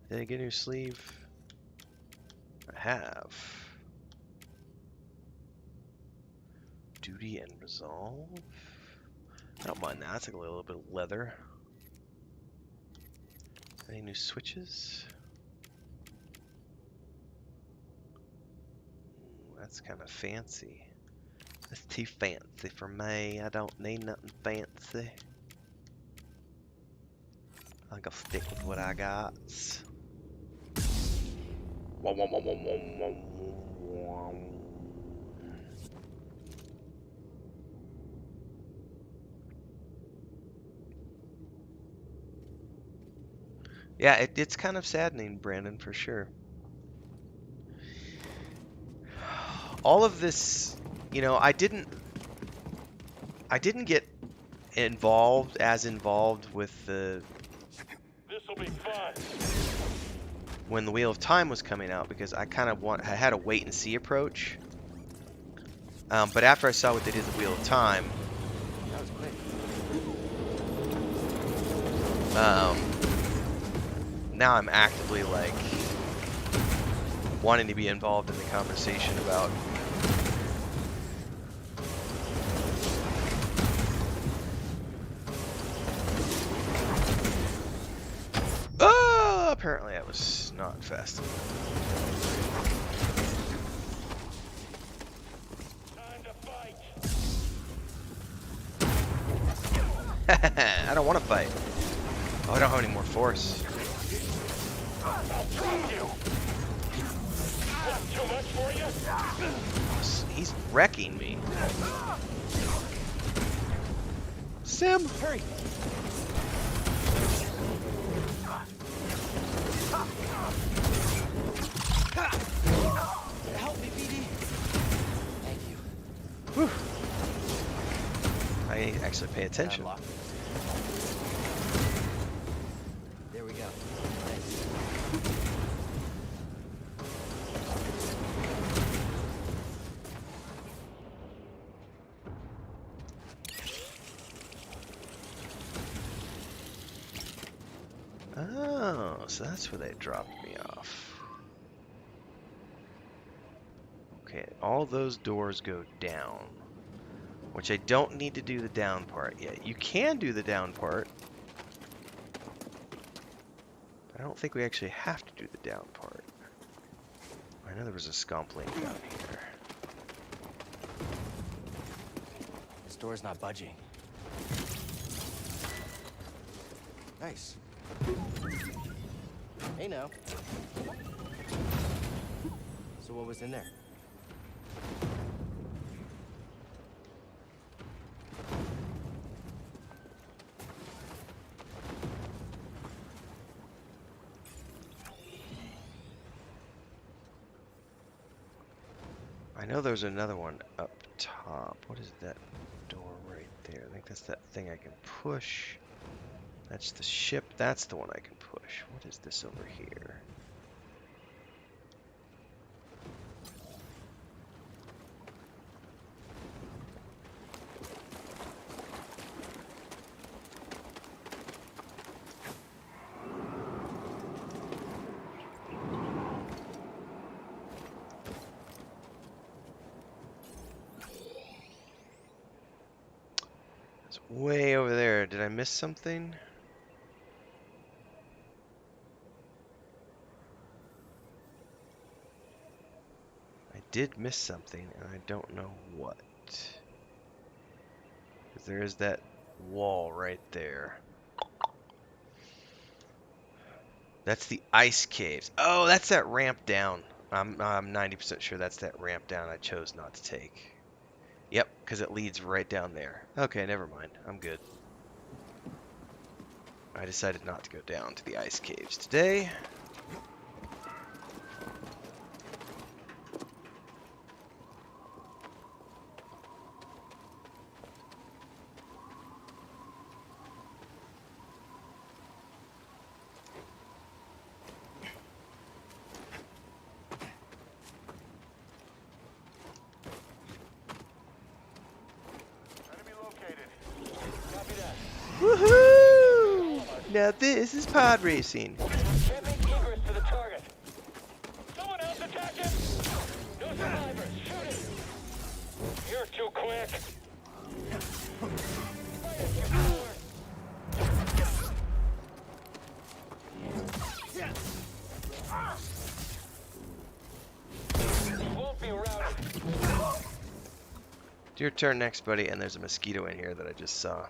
Did I get a new sleeve? I have. Duty and resolve. I don't mind that. It's like a little bit of leather. Any new switches? Ooh, that's kind of fancy. That's too fancy for me. I don't need nothing fancy. I think I'll stick with what I got. Yeah, it's kind of saddening, Brandon, for sure. All of this, you know, I didn't get as involved with the This'll be fun. when the Wheel of Time was coming out because I kind of I had a wait and see approach. But after I saw what they did with the Wheel of Time, That was quick. now I'm actively like wanting to be involved in the conversation about apparently I was not fast enough. Time to fight. I don't want to fight. Oh, I don't have any more force. I'll drop you. What, too much for you? He's wrecking me. Sim, hurry. Help me, BD. Thank you. Whew. I actually pay attention. Unlock. There we go. Thanks. Oh, so that's where they dropped me off. Okay, all those doors go down, which I don't need to do the down part yet. You can do the down part, but I don't think we actually have to do the down part. I know there was a scomp link down here. This door's not budging. Nice. Hey now. So what was in there? I know there's another one up top. What is that door right there? I think that's that thing I can push. That's the ship. That's the one I can push. What is this over here? It's way over there. Did I miss something? did miss something, and I don't know what. 'Cause there is that wall right there. That's the ice caves. Oh, that's that ramp down. I'm 90% sure that's that ramp down I chose not to take. Yep, because it leads right down there. Okay, never mind. I'm good. I decided not to go down to the ice caves today. Enemy located. Copy that. Woohoo! Now this is pod racing. Can't make egress to the target. Someone else attack him! No survivors! Shoot him! You're too quick! Fight it, you coward! Won't be routed. It's your turn next, buddy, and there's a mosquito in here that I just saw.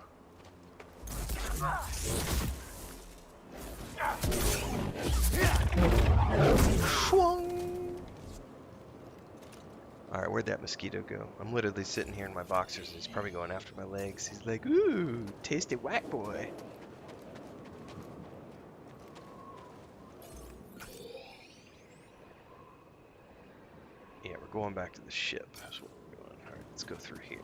Alright, where'd that mosquito go? I'm literally sitting here in my boxers and he's probably going after my legs. He's like, ooh, tasty whack boy. Yeah, we're going back to the ship. That's what we're doing. Alright, let's go through here.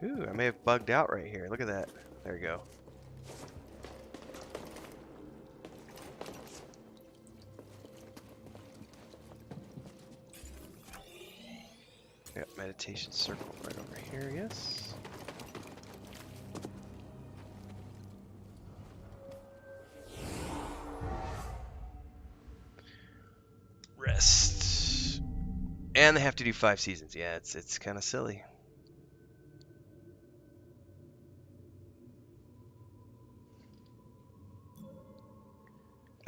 Ooh, I may have bugged out right here. Look at that. There we go. Yep, meditation circle right over here, yes. Rest. And they have to do 5 seasons. Yeah, it's kind of silly.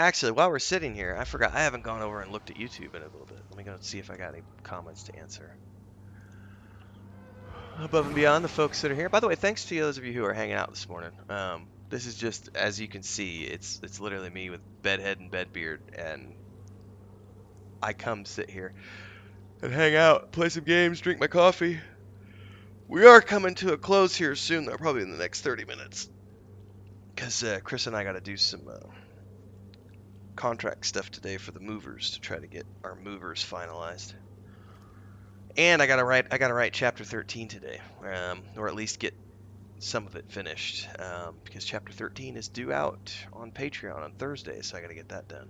Actually, while we're sitting here, I forgot. I haven't gone over and looked at YouTube in a little bit. Let me go see if I got any comments to answer. Above and beyond the folks that are here. By the way, thanks to those of you who are hanging out this morning. This is just, as you can see, it's literally me with bedhead and bedbeard, and I come sit here and hang out, play some games, drink my coffee. We are coming to a close here soon, though, probably in the next 30 minutes, because Chris and I got to do some contract stuff today for the movers to try to get our movers finalized. And I gotta write chapter 13 today, or at least get some of it finished, because chapter 13 is due out on Patreon on Thursday, so I gotta get that done.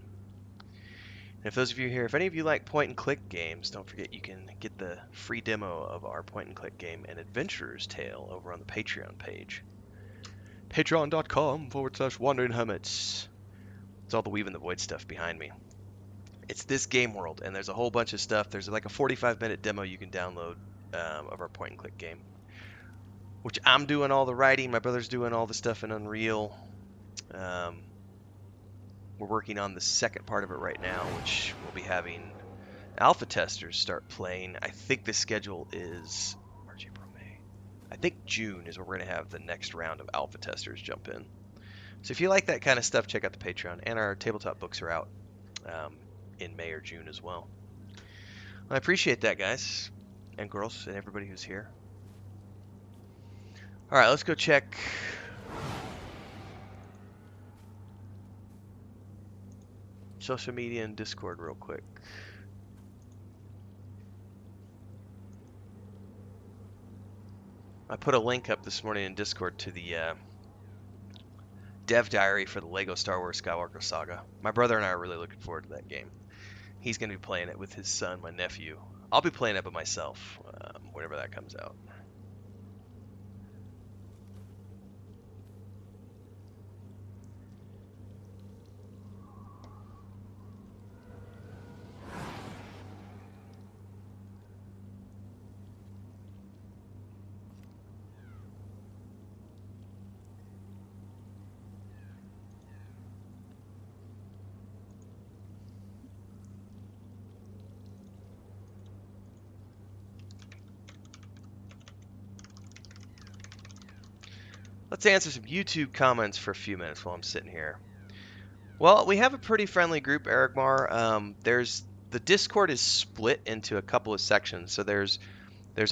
And if those of you here, if any of you like point and click games, don't forget you can get the free demo of our point and click game, An Adventurer's Tale, over on the Patreon page. Patreon.com/Wandering Hermits. It's all the Weave in the Void stuff behind me. It's this game world, and there's a whole bunch of stuff. There's like a 45-minute demo you can download of our point-and-click game, which I'm doing all the writing. My brother's doing all the stuff in Unreal. We're working on the second part of it right now, which we'll be having alpha testers start playing. I think the schedule is March, April, May. I think June is where we're going to have the next round of alpha testers jump in. So if you like that kind of stuff, check out the Patreon. And our tabletop books are out in May or June as well. I appreciate that, guys and girls and everybody who's here. All right, let's go check social media and Discord real quick. I put a link up this morning in Discord to the dev diary for the Lego Star Wars Skywalker Saga. My brother and I are really looking forward to that game. He's going to be playing it with his son, my nephew. I'll be playing it by myself whenever that comes out. Let's answer some YouTube comments for a few minutes while I'm sitting here. Well, we have a pretty friendly group, Ericmar. There's the Discord is split into a couple of sections. So there's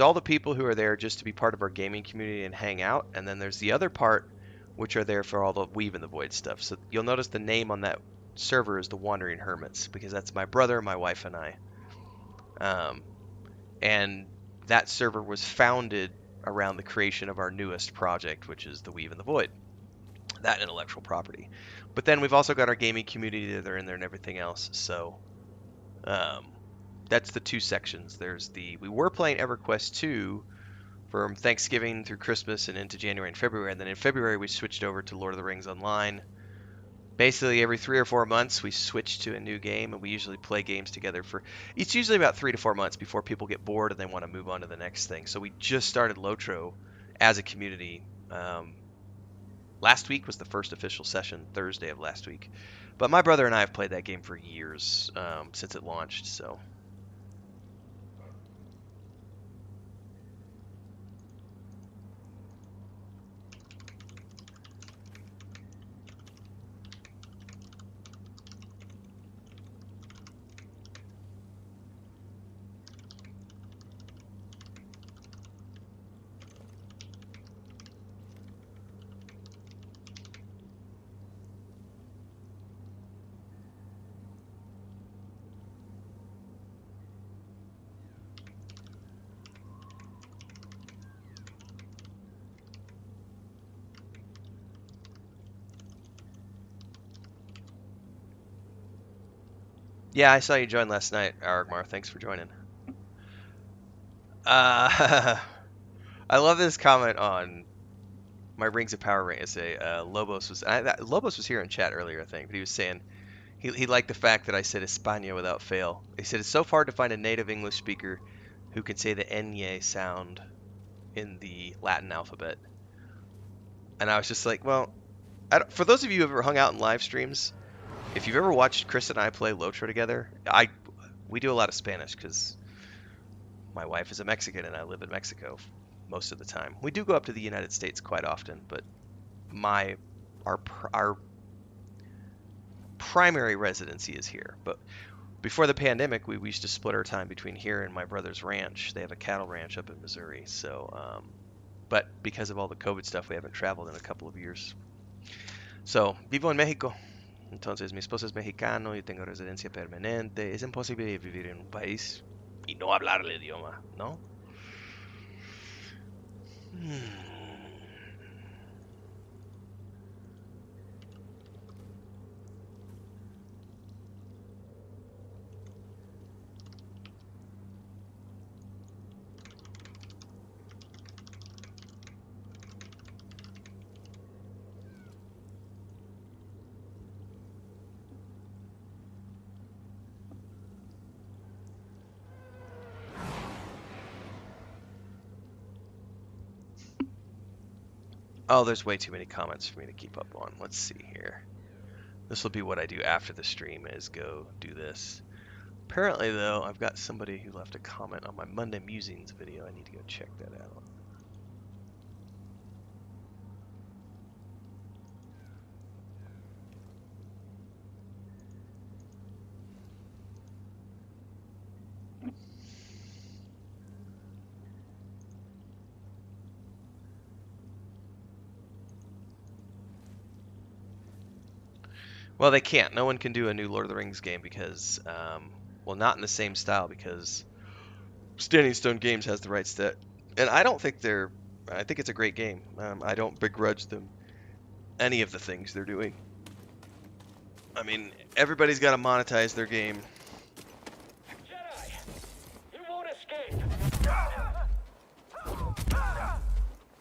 all the people who are there just to be part of our gaming community and hang out, and then there's the other part which are there for all the Weave in the Void stuff. So you'll notice the name on that server is the Wandering Hermits because that's my brother, my wife, and I. And that server was founded around the creation of our newest project, which is the Weave in the Void, that intellectual property. But then we've also got our gaming community that are in there and everything else. So that's the two sections. We were playing EverQuest 2 from Thanksgiving through Christmas and into January and February, and then in February we switched over to Lord of the Rings Online. Basically every 3 or 4 months we switch to a new game, and we usually play games together for, it's usually about 3 to 4 months before people get bored and they want to move on to the next thing. So we just started Lotro as a community. Last week was the first official session, Thursday of last week. But my brother and I have played that game for years, since it launched, so. Yeah, I saw you join last night, Aragmar. Thanks for joining. I love this comment on my Rings of Power ring. Lobos was here in chat earlier, I think, but he was saying he liked the fact that I said España without fail. He said it's so hard to find a native English speaker who can say the Nye sound in the Latin alphabet. And I was just like, well, for those of you who have ever hung out in live streams, if you've ever watched Chris and I play Lotro together, we do a lot of Spanish because my wife is a Mexican and I live in Mexico most of the time. We do go up to the United States quite often, but our primary residency is here. But before the pandemic, we used to split our time between here and my brother's ranch. They have a cattle ranch up in Missouri. So, but because of all the COVID stuff, we haven't traveled in a couple of years. So, vivo en México. Entonces, mi esposo es mexicano, yo tengo residencia permanente. Es imposible vivir en un país y no hablar el idioma, ¿no? Oh, there's way too many comments for me to keep up on. Let's see here. This will be what I do after the stream, is go do this. Apparently, though, I've got somebody who left a comment on my Monday Musings video. I need to go check that out. Well, they can't. No one can do a new Lord of the Rings game because, well, not in the same style, because Standing Stone Games has the rights to that. And I don't think I think it's a great game. I don't begrudge them any of the things they're doing. I mean, everybody's got to monetize their game. Jedi, you won't escape.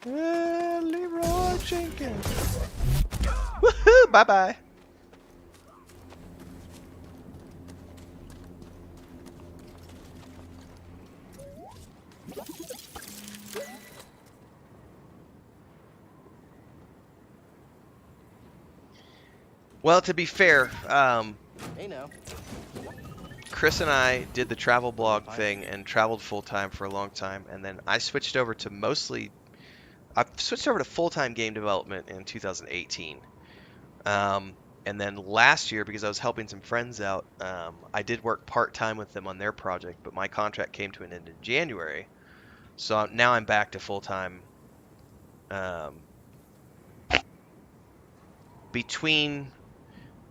Leroy Jenkins. Woohoo! Bye-bye. Well, to be fair, Hey now. Chris and I did the travel blog thing and traveled full time for a long time, and then I switched over to mostly I've switched over to full-time game development in 2018. And then last year, because I was helping some friends out, I did work part-time with them on their project, but my contract came to an end in January. So now I'm back to full-time, um, between,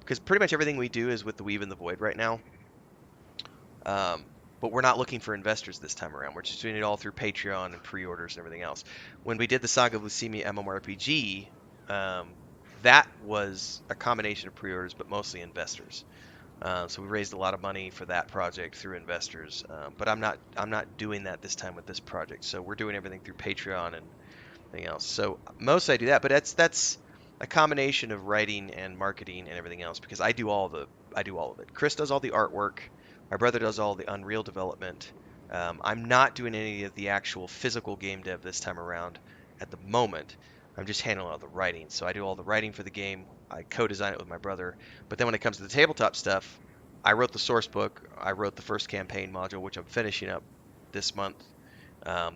because pretty much everything we do is with the Weave and the Void right now. But we're not looking for investors this time around. We're just doing it all through Patreon and pre-orders and everything else. When we did the Saga of Lucemia MMORPG, that was a combination of pre-orders, but mostly investors. So we raised a lot of money for that project through investors. But I'm not doing that this time with this project. So we're doing everything through Patreon and everything else. So mostly I do that, but that's a combination of writing and marketing and everything else because I do all of it. Chris does all the artwork. My brother does all the Unreal development. I'm not doing any of the actual physical game dev this time around at the moment. I'm just handling all the writing. So I do all the writing for the game. I co-design it with my brother. But then when it comes to the tabletop stuff, I wrote the source book. I wrote the first campaign module, which I'm finishing up this month.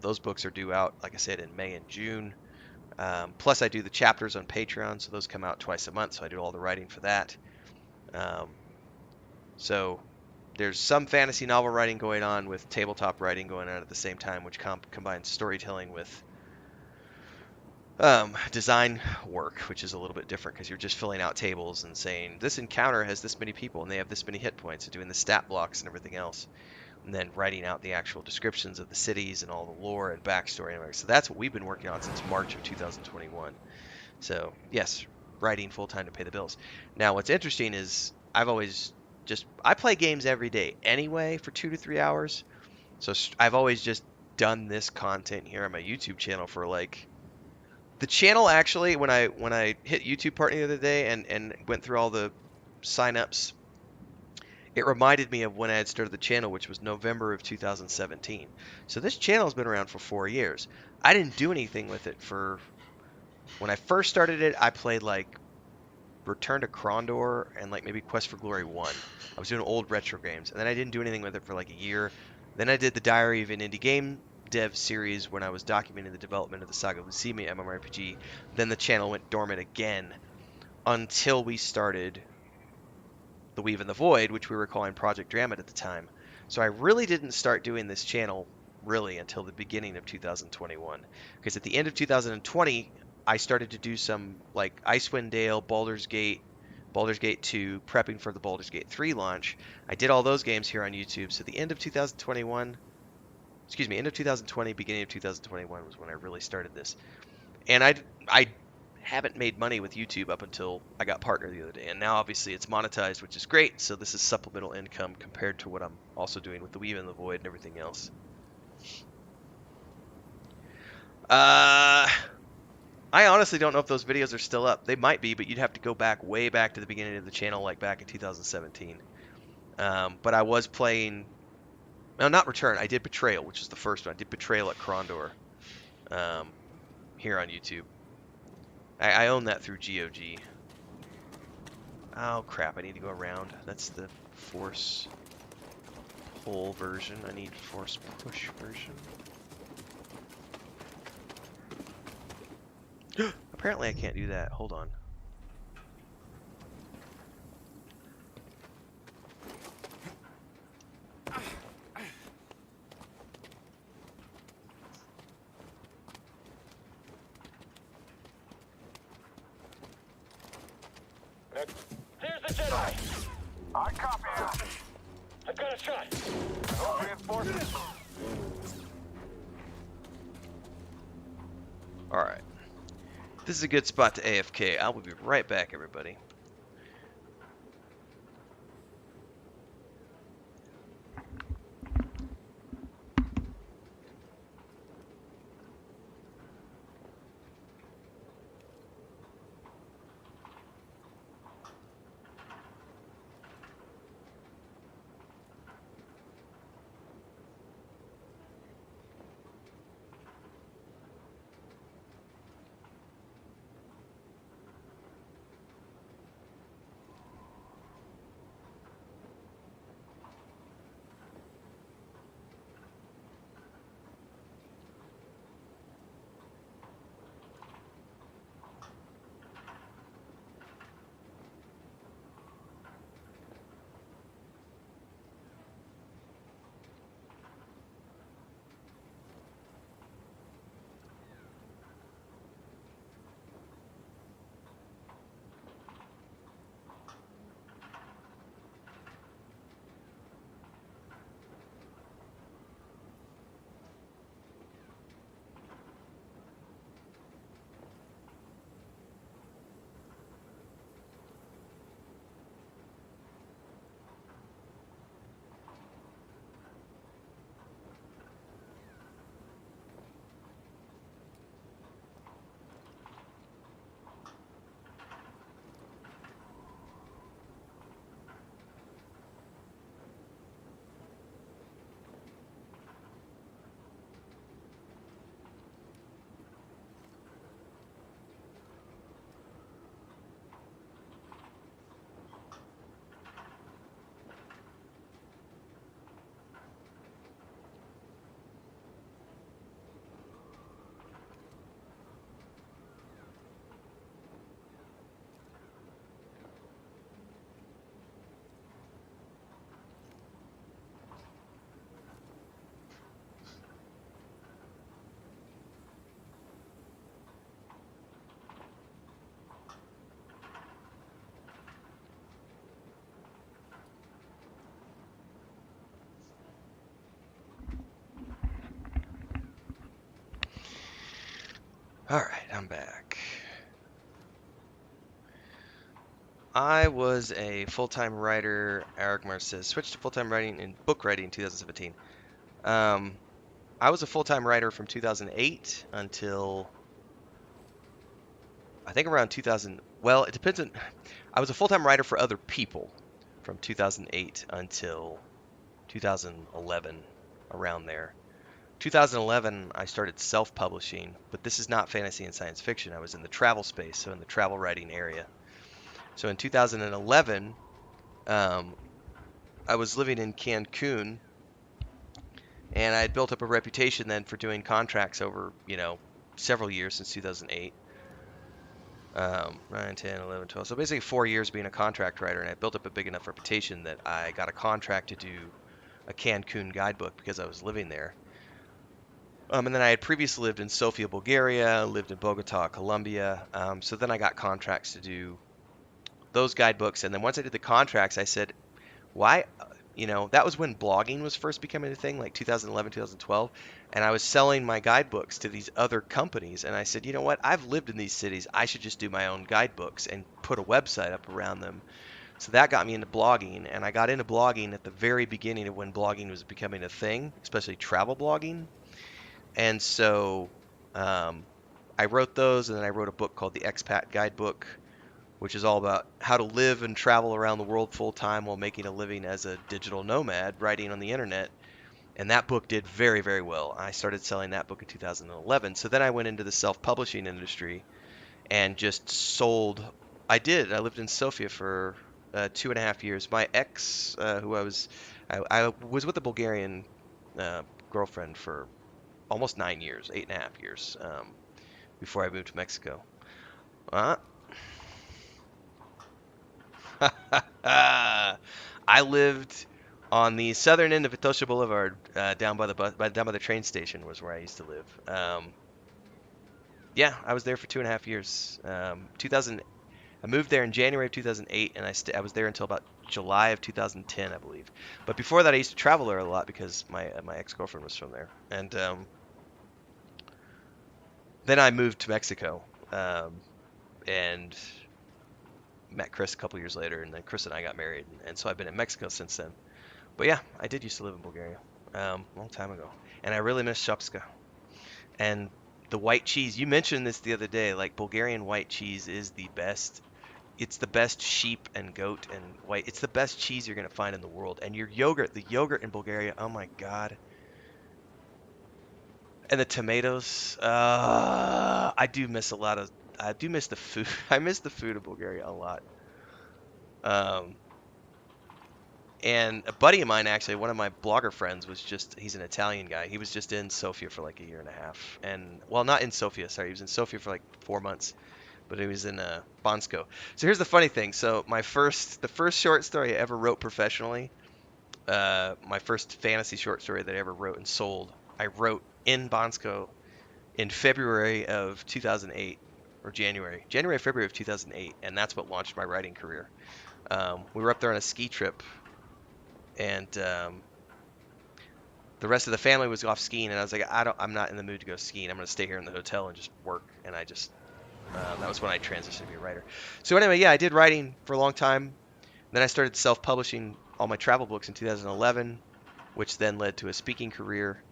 Those books are due out, like I said, in May and June. Plus, I do the chapters on Patreon, so those come out twice a month. So I do all the writing for that. So there's some fantasy novel writing going on with tabletop writing going on at the same time, which combines storytelling with design work, which is a little bit different because you're just filling out tables and saying this encounter has this many people and they have this many hit points and doing the stat blocks and everything else. And then writing out the actual descriptions of the cities and all the lore and backstory. And so that's what we've been working on since March of 2021. So yes, writing full time to pay the bills. Now what's interesting is I play games every day anyway for 2 to 3 hours. So I've always just done this content here on my YouTube channel for like the channel actually when I hit YouTube Partner the other day and went through all the signups, it reminded me of when I had started the channel, which was November of 2017. So this channel has been around for 4 years. I didn't do anything with it when I first started it. I played like Return to Krondor and like maybe Quest for Glory 1. I was doing old retro games, and then I didn't do anything with it for like a year. Then I did the Diary of an Indie Game Dev series when I was documenting the development of the Saga of Lucemia MMORPG. Then the channel went dormant again until we started the Weave and the Void, which we were calling Project Dramit at the time. So I really didn't start doing this channel really until the beginning of 2021, because at the end of 2020 I started to do some like Icewind Dale, Baldur's Gate 2, prepping for the Baldur's Gate 3 launch. I did all those games here on YouTube. So the end of 2021, end of 2020, beginning of 2021 was when I really started this. And I haven't made money with YouTube up until I got Partner the other day. And now obviously it's monetized, which is great. So this is supplemental income compared to what I'm also doing with the Weave and the Void and everything else. I honestly don't know if those videos are still up. They might be, but you'd have to go back way back to the beginning of the channel, like back in 2017. But I was playing... No, not Return. I did Betrayal, which is the first one. I did Betrayal at Krondor here on YouTube. I own that through GOG. Oh, crap. I need to go around. That's the Force Pull version. I need Force Push version. Apparently I can't do that. Hold on. There's the Jedi! I copy that. I've got a shot! No reinforcements. Alright. This is a good spot to AFK. I will be right back, everybody. All right, I'm back. I was a full-time writer. Aragmar says switched to full-time writing and book writing in 2017. Um, I was a full-time writer from 2008 until I think around 2000. Well, it depends on. I was a full-time writer for other people from 2008 until 2011, around there. 2011, I started self-publishing, but this is not fantasy and science fiction. I was in the travel space, so in the travel writing area. So in 2011, um, I was living in Cancun, and I had built up a reputation then for doing contracts over, several years since 2008. 9, 10, 11, 12. So basically 4 years being a contract writer, and I built up a big enough reputation that I got a contract to do a Cancun guidebook because I was living there. And then I had previously lived in Sofia, Bulgaria, lived in Bogota, Colombia. So then I got contracts to do those guidebooks. And then once I did the contracts, I said, why? That was when blogging was first becoming a thing, like 2011, 2012. And I was selling my guidebooks to these other companies. And I said, you know what? I've lived in these cities. I should just do my own guidebooks and put a website up around them. So that got me into blogging. And I got into blogging at the very beginning of when blogging was becoming a thing, especially travel blogging. And so I wrote those, and then I wrote a book called The Expat Guidebook, which is all about how to live and travel around the world full time while making a living as a digital nomad writing on the internet. And that book did very, very well. I started selling that book in 2011. So then I went into the self-publishing industry and just sold. I did. I lived in Sofia for 2.5 years. My ex, who I was with a Bulgarian girlfriend for almost 9 years, 8.5 years, before I moved to Mexico. Uh, I lived on the southern end of Etocha Boulevard, down by the train station was where I used to live. Yeah, I was there for 2.5 years. 2000, I moved there in January of 2008, and I was there until about July of 2010, I believe. But before that, I used to travel there a lot because my ex-girlfriend was from there, and then I moved to Mexico, and met Chris a couple years later, and then Chris and I got married, and so I've been in Mexico since then. But yeah, I did used to live in Bulgaria, a long time ago, and I really miss Shopska. And the white cheese, you mentioned this the other day, like Bulgarian white cheese is the best. It's the best sheep and goat and white. It's the best cheese you're gonna find in the world. And the yogurt in Bulgaria, oh my God. And the tomatoes, I do miss the food. I miss the food of Bulgaria a lot. Um, and a buddy of mine, actually, one of my blogger friends, he's an Italian guy. He was just in Sofia for like a year and a half. And, well, not in Sofia, sorry. He was in Sofia for like 4 months, but he was in Bansko. So here's the funny thing. So the first short story I ever wrote professionally, my first fantasy short story that I ever wrote and sold, I wrote in Bansko in February of 2008, or February of 2008, and that's what launched my writing career. We were up there on a ski trip, and the rest of the family was off skiing, and I was like, I'm not in the mood to go skiing. I'm going to stay here in the hotel and just work. And that was when I transitioned to be a writer. So anyway, yeah, I did writing for a long time. Then I started self-publishing all my travel books in 2011, which then led to a speaking career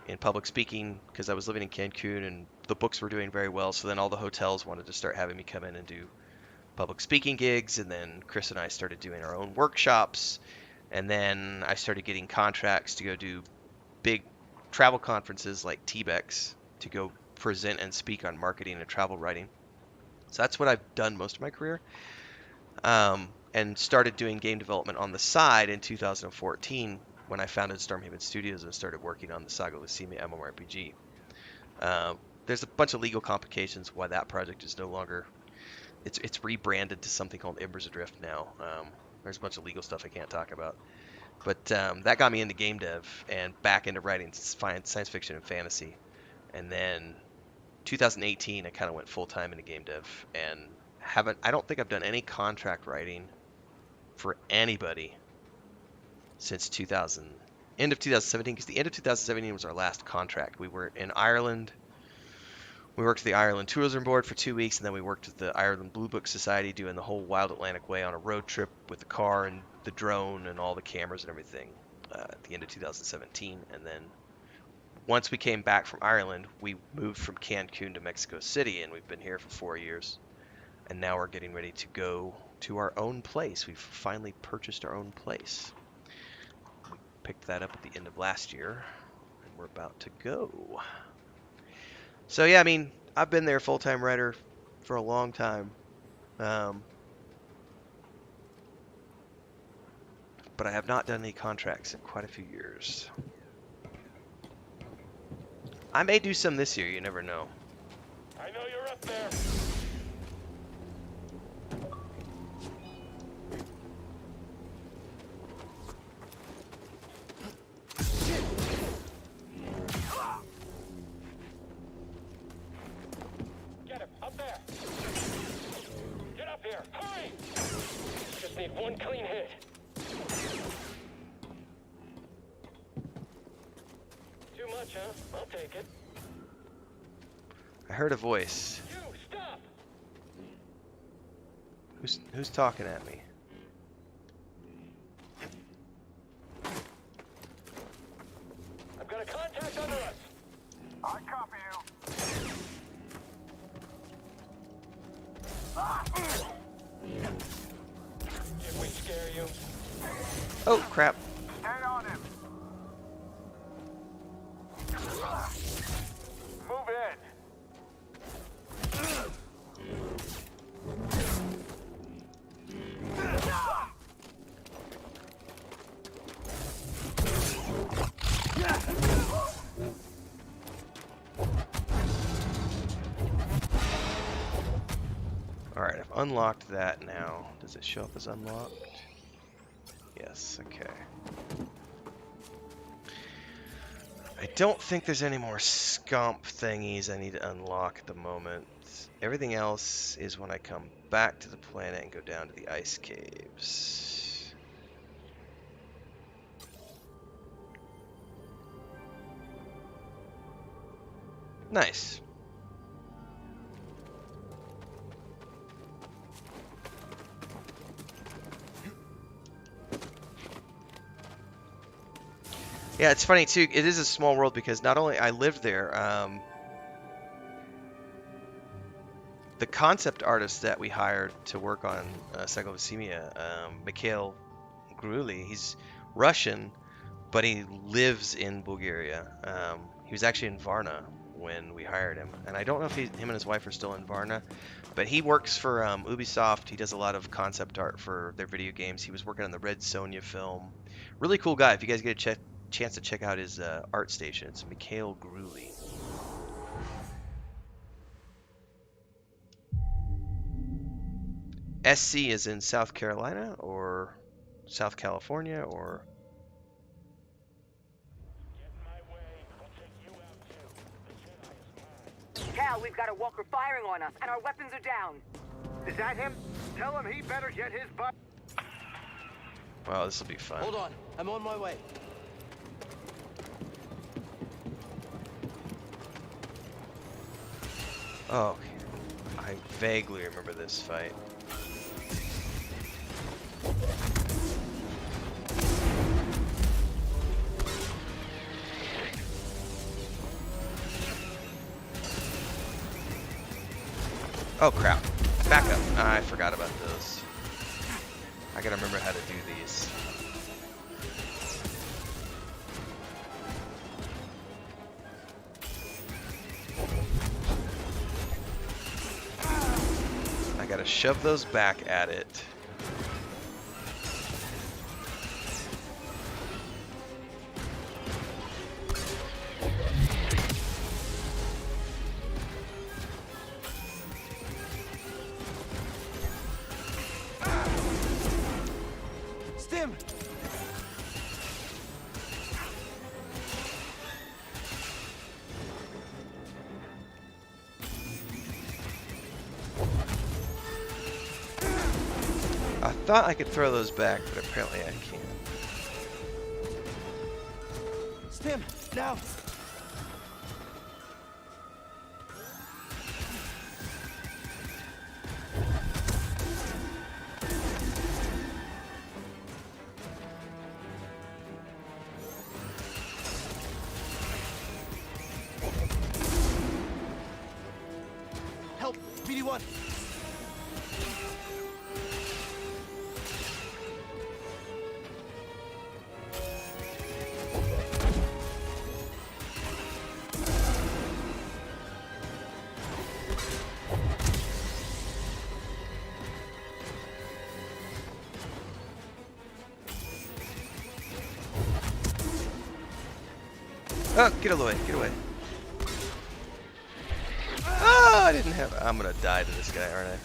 in public speaking because I was living in Cancun and the books were doing very well. So then all the hotels wanted to start having me come in and do public speaking gigs. And then Chris and I started doing our own workshops. And then I started getting contracts to go do big travel conferences like TBEX to go present and speak on marketing and travel writing. So that's what I've done most of my career. And started doing game development on the side in 2014 when I founded Stormhaven Studios and started working on the Saga Lucimia MMORPG. There's a bunch of legal complications why that project is no longer. It's rebranded to something called Embers Adrift now. There's a bunch of legal stuff I can't talk about. But that got me into game dev and back into writing science fiction and fantasy. And then 2018, I kind of went full-time into game dev and I don't think I've done any contract writing for anybody since end of 2017, because the end of 2017 was our last contract. We were in Ireland. We worked at the Ireland Tourism Board for 2 weeks, and then we worked with the Ireland Blue Book Society doing the whole Wild Atlantic Way on a road trip with the car and the drone and all the cameras and everything at the end of 2017. And then once we came back from Ireland, we moved from Cancun to Mexico City, and we've been here for 4 years. And now we're getting ready to go to our own place. We've finally purchased our own place. We picked that up at the end of last year, and we're about to go. So yeah, I mean, I've been there full-time writer for a long time. But I have not done any contracts in quite a few years. I may do some this year, you never know. I know you're up there. Get him, up there. Get up here, hurry! Just need one clean hit. Too much, huh? I'll take it. I heard a voice. You, stop! Who's talking at me? I've got a contact under us. I copy you. Did we scare you? Oh, crap. Stay on him. Move in. Alright, I've unlocked that now. Does it show up as unlocked? Yes, okay. I don't think there's any more scomp thingies I need to unlock at the moment. Everything else is when I come back to the planet and go down to the ice caves. Nice. Yeah, it's funny too. It is a small world because not only I lived there, the concept artist that we hired to work on Cyclovacemia, Mikhail Gruli, he's Russian, but he lives in Bulgaria. He was actually in Varna when we hired him, and I don't know if him and his wife are still in Varna, but he works for Ubisoft. He does a lot of concept art for their video games. He was working on the Red Sonja film. Really cool guy. If you guys get a chance to check out his art station, it's Mikhail Gruli. SC is in South Carolina or South California or... Get in my way. I'll take you out too. The Jedi is mine. Cal, we've got a walker firing on us, and our weapons are down. Is that him? Tell him he better get his butt. Wow, this will be fun. Hold on, I'm on my way. Oh, I vaguely remember this fight. Oh crap. Back up. I forgot about those. I gotta remember how to do these. I gotta shove those back at it. Stim! I thought I could throw those back, but apparently I can't. Stim! Now! PD-1. Oh, get away, get away. Oh, I didn't have. I'm gonna die to this guy, aren't I?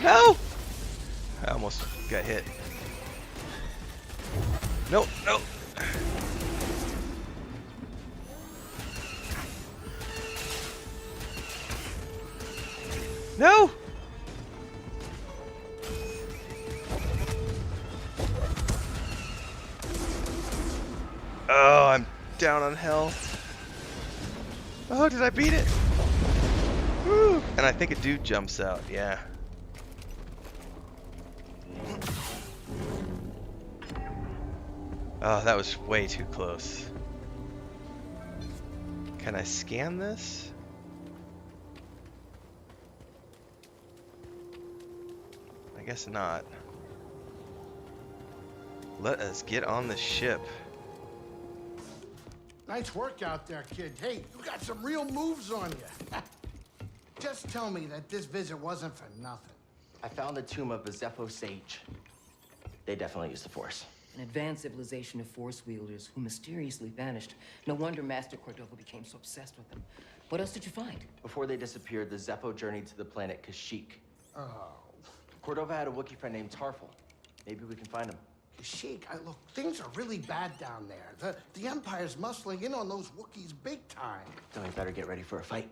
No! I almost got hit. No, no. No! Oh, I'm down on health. Oh, did I beat it? Woo! And I think a dude jumps out, yeah. Oh, that was way too close. Can I scan this? I guess not. Let us get on the ship. Nice work out there, kid. Hey, you got some real moves on you. Just tell me that this visit wasn't for nothing. I found the tomb of a Zeppo sage. They definitely used the Force. An advanced civilization of Force wielders who mysteriously vanished. No wonder Master Cordova became so obsessed with them. What else did you find? Before they disappeared, the Zeppo journeyed to the planet Kashyyyk. Oh, Cordova had a Wookiee friend named Tarful. Maybe we can find him. Sheik, look, things are really bad down there. The Empire's muscling in on those Wookiees big time. Then we better get ready for a fight.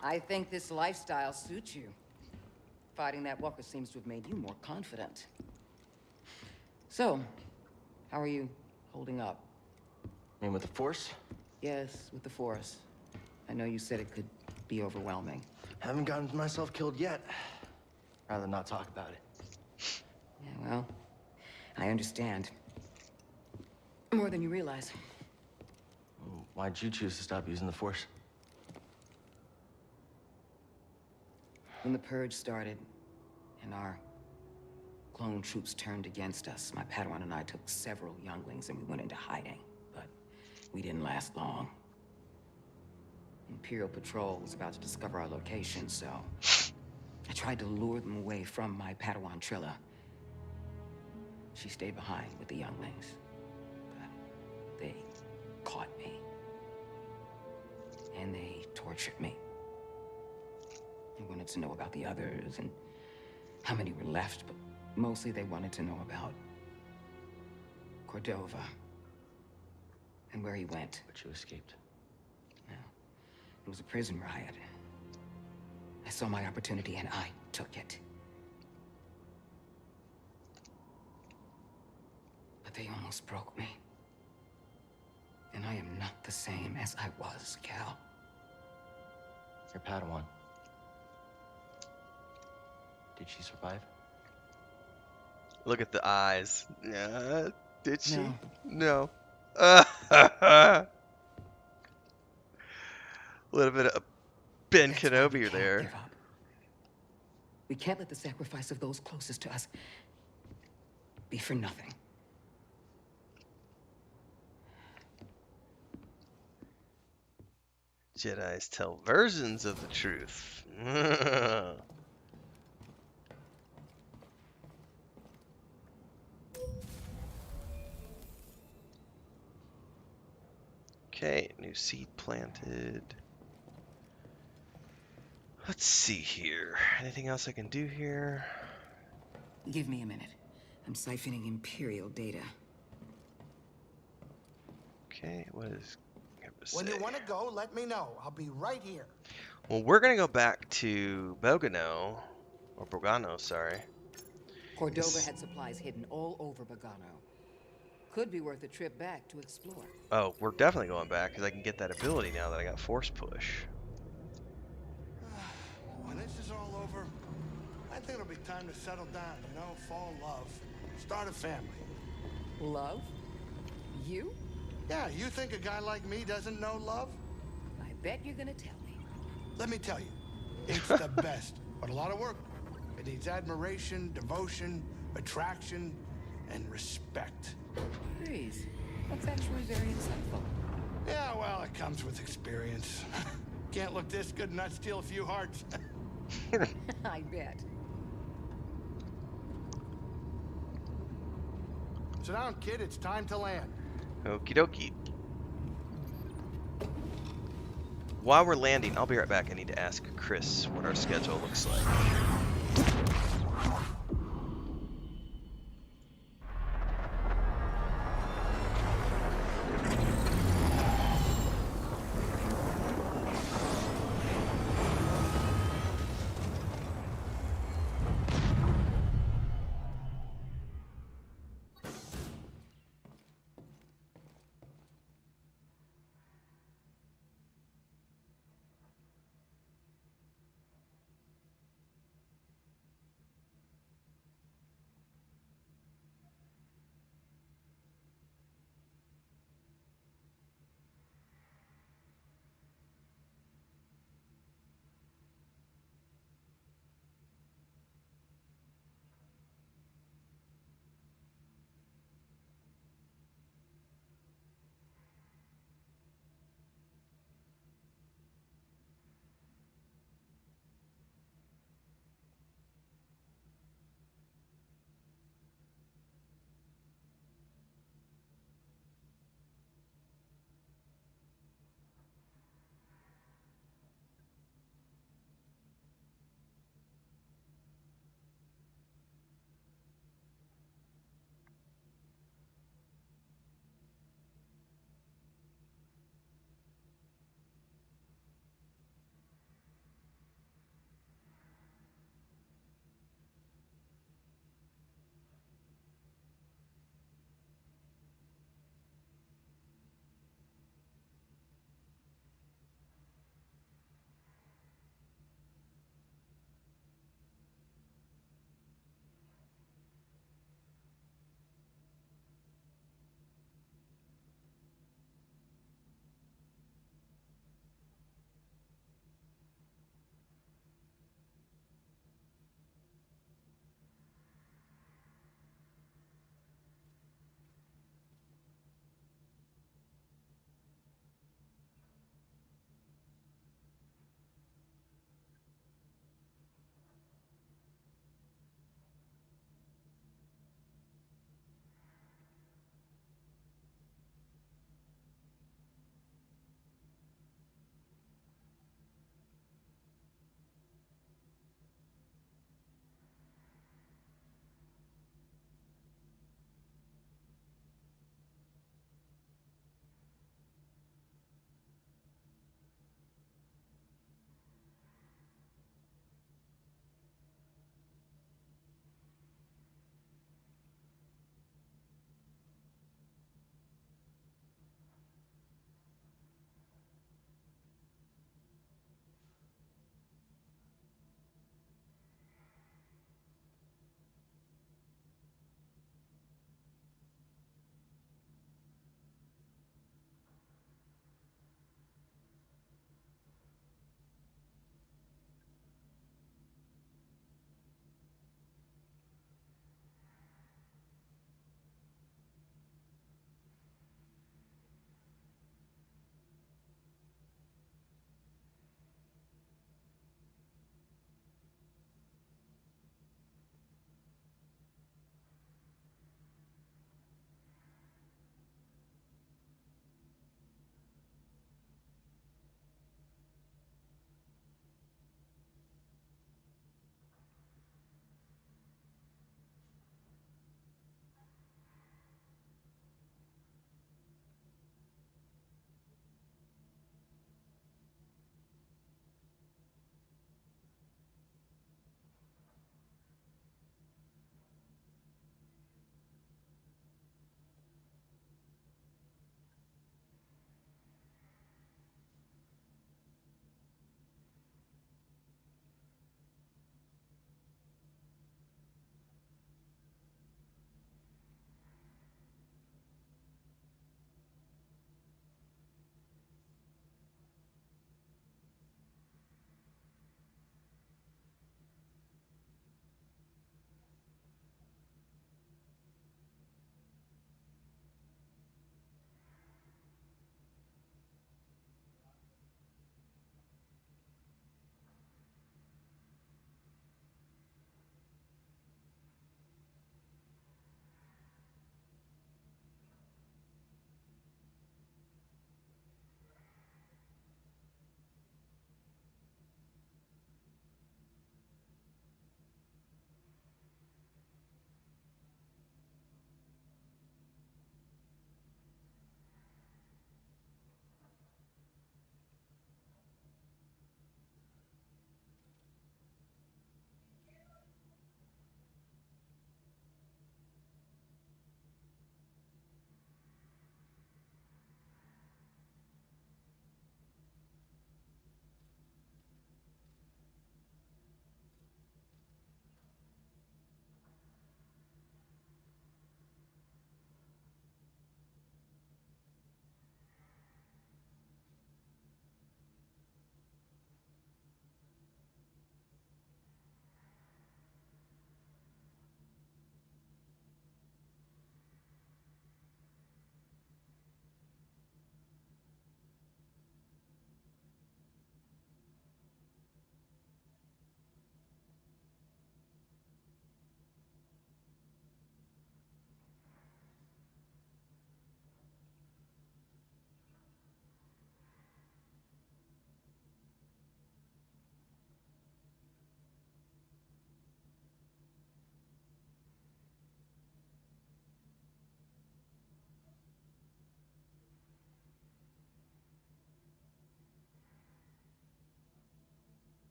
I think this lifestyle suits you. Fighting that walker seems to have made you more confident. So, how are you holding up? I mean, with the Force? Yes, with the Force. I know you said it could be overwhelming. Haven't gotten myself killed yet. Rather not talk about it. Yeah, well, I understand. More than you realize. Why'd you choose to stop using the Force? When the Purge started, and our clone troops turned against us, my Padawan and I took several younglings and we went into hiding. But we didn't last long. Imperial Patrol was about to discover our location, so I tried to lure them away from my Padawan Trilla. She stayed behind with the younglings, but they caught me. And they tortured me. They wanted to know about the others and how many were left, but mostly they wanted to know about Cordova and where he went. But you escaped. Yeah. It was a prison riot. I saw my opportunity and I took it. But they almost broke me. And I am not the same as I was, Cal. Your Padawan. Did she survive? Look at the eyes. Did she? No. No. A little bit of Ben That's why we Kenobi can't there. give up. We can't let the sacrifice of those closest to us be for nothing. Jedis tell versions of the truth. Okay, new seed planted. Let's see here. Anything else I can do here? Give me a minute. I'm siphoning Imperial data. Okay, what is... When you want to go, let me know. I'll be right here. Well, we're gonna go back to Bogano, or Bogano, sorry. Cordova Yes. had supplies hidden all over Bogano. Could be worth a trip back to explore. Oh, we're definitely going back because I can get that ability now that I got Force Push. When this is all over, I think it'll be time to settle down, you know, fall in love, start a family. Love? You? Yeah, you think a guy like me doesn't know love? I bet you're gonna tell me. Let me tell you, it's the best, but a lot of work. It needs admiration, devotion, attraction, and respect. Please. That's actually very insightful. Yeah, well, it comes with experience. Can't look this good and not steal a few hearts. I bet. Sit down, kid, it's time to land. Okie dokie. While we're landing, I'll be right back. I need to ask Chris what our schedule looks like.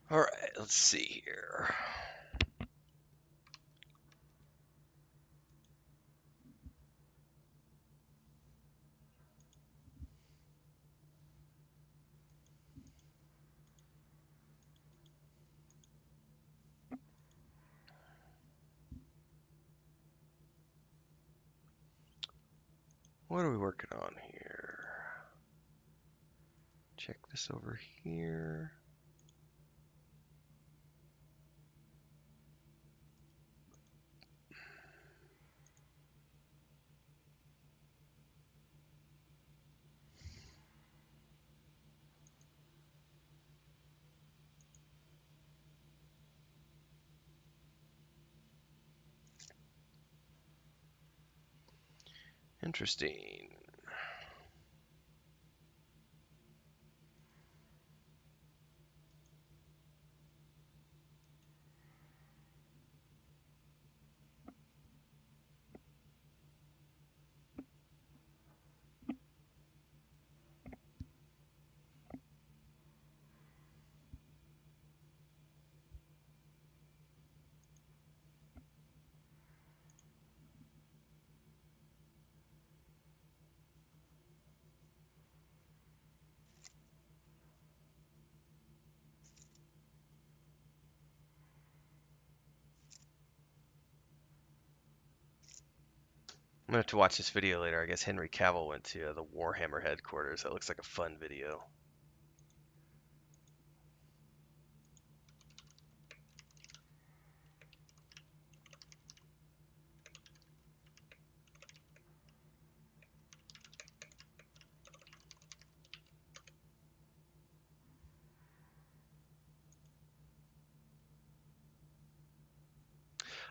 All right, let's see here. What are we working on here? Check this over here. Interesting. I'm gonna have to watch this video later. I guess Henry Cavill went to the Warhammer headquarters. That looks like a fun video.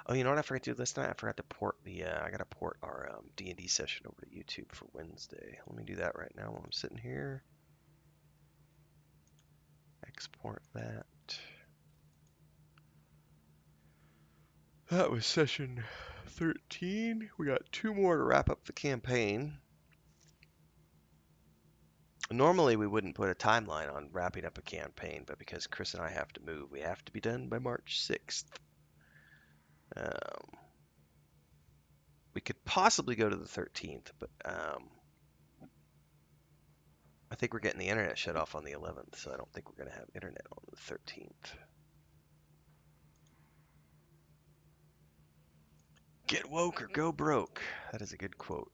Oh, you know what I forgot to do last night? I forgot to port the. I gotta port our D&D session over to YouTube for Wednesday. Let me do that right now while I'm sitting here. Export that. That was session 13. We got 2 more to wrap up the campaign. Normally we wouldn't put a timeline on wrapping up a campaign, but because Chris and I have to move, we have to be done by March 6th. We could possibly go to the 13th, but I think we're getting the internet shut off on the 11th, so I don't think we're going to have internet on the 13th. Get woke or go broke. That is a good quote.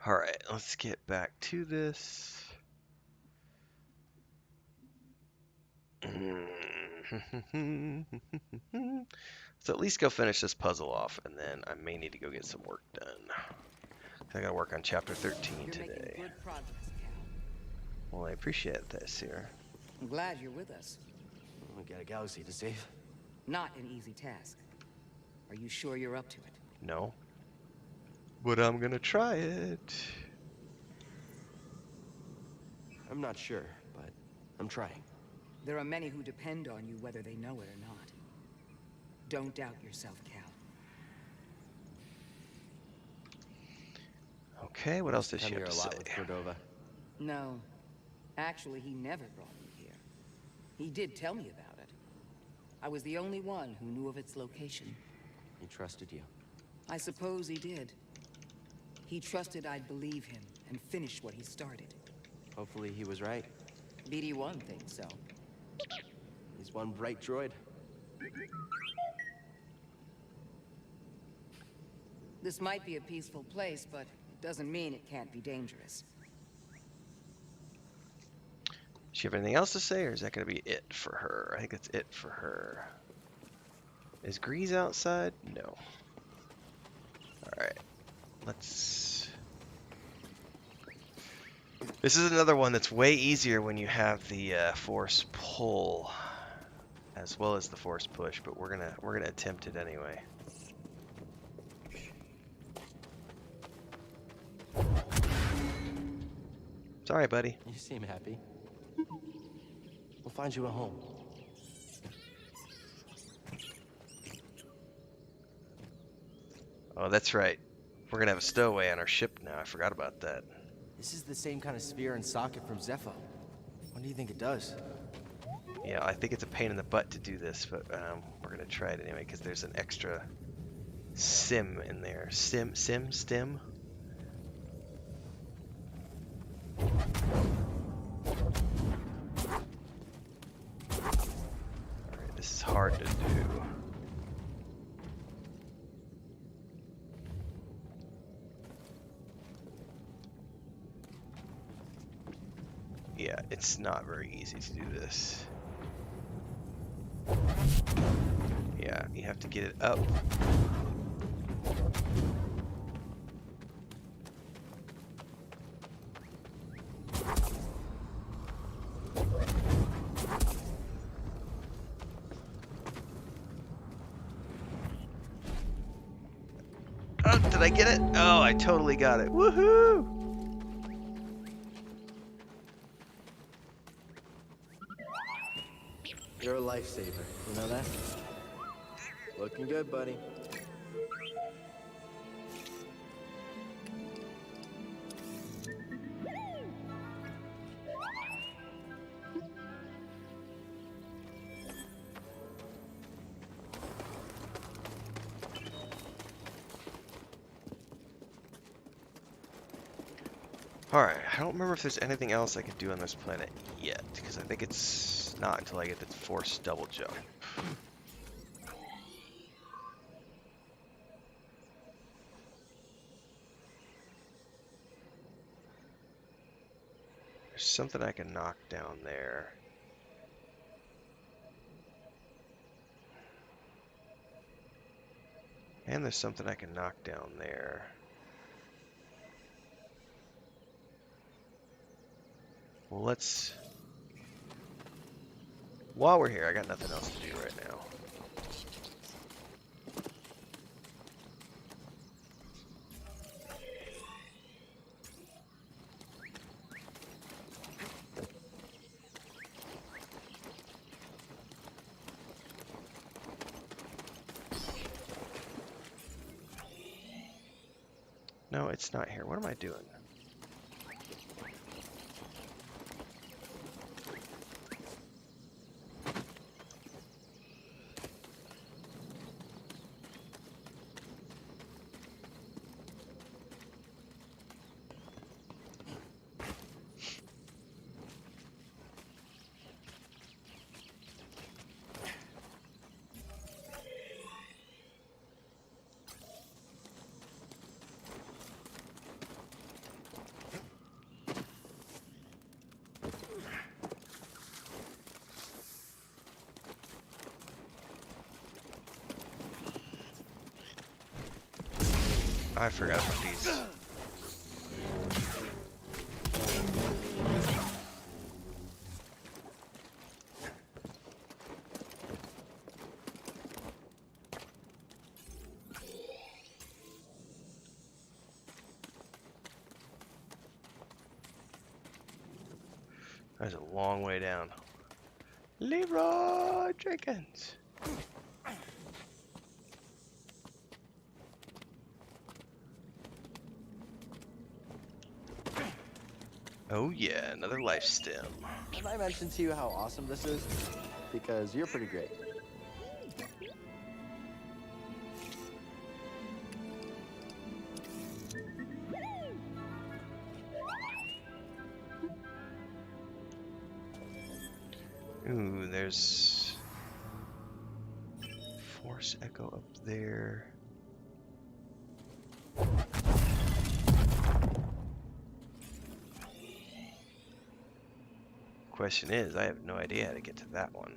All right, let's get back to this. So at least go finish this puzzle off, and then I may need to go get some work done. I gotta work on chapter 13 You're making today. good progress, Cal. Well, I appreciate this here. I'm glad you're with us. We got a galaxy to save. Not an easy task. Are you sure you're up to it? No. But I'm gonna try it. I'm not sure, but I'm trying. There are many who depend on you whether they know it or not. Don't doubt yourself, Cal. Okay, what else does she Come have here to a lot say? with Cordova. No. Actually, he never brought me here. He did tell me about it. I was the only one who knew of its location. He trusted you. I suppose he did. He trusted I'd believe him and finish what he started. Hopefully he was right. BD-1 thinks so. He's one bright droid. This might be a peaceful place, but it doesn't mean it can't be dangerous. you have anything else to say, or is that going to be it for her? I think that's it for her. Is Grease outside? No. Alright. Let's... This is another one that's way easier when you have the force pull as well as the force push, but we're gonna attempt it anyway. Sorry, buddy. You seem happy. We'll find you a home. Oh, that's right. We're gonna have a stowaway on our ship now. I forgot about that. This is the same kind of sphere and socket from Zepho. What do you think it does? Yeah, I think it's a pain in the butt to do this, but we're gonna try it anyway because there's an extra sim in there. Stim. Alright, this is hard to do. Yeah, it's not very easy to do this. Yeah, you have to get it up. Oh, did I get it? Oh, I totally got it. Woohoo! You're a lifesaver. You know that? Looking good, buddy. Alright, I don't remember if there's anything else I could do on this planet yet, because I think it's not until I get the force double jump. There's something I can knock down there. And there's something I can knock down there. Well, let's... While we're here, I got nothing else to do right now. No, it's not here. What am I doing? I forgot about these. That's a long way down. Leroy Jenkins. Oh yeah, another life stem. Have I mentioned to you how awesome this is? Because you're pretty great. Ooh, there's Force Echo up there. question is, I have no idea how to get to that one.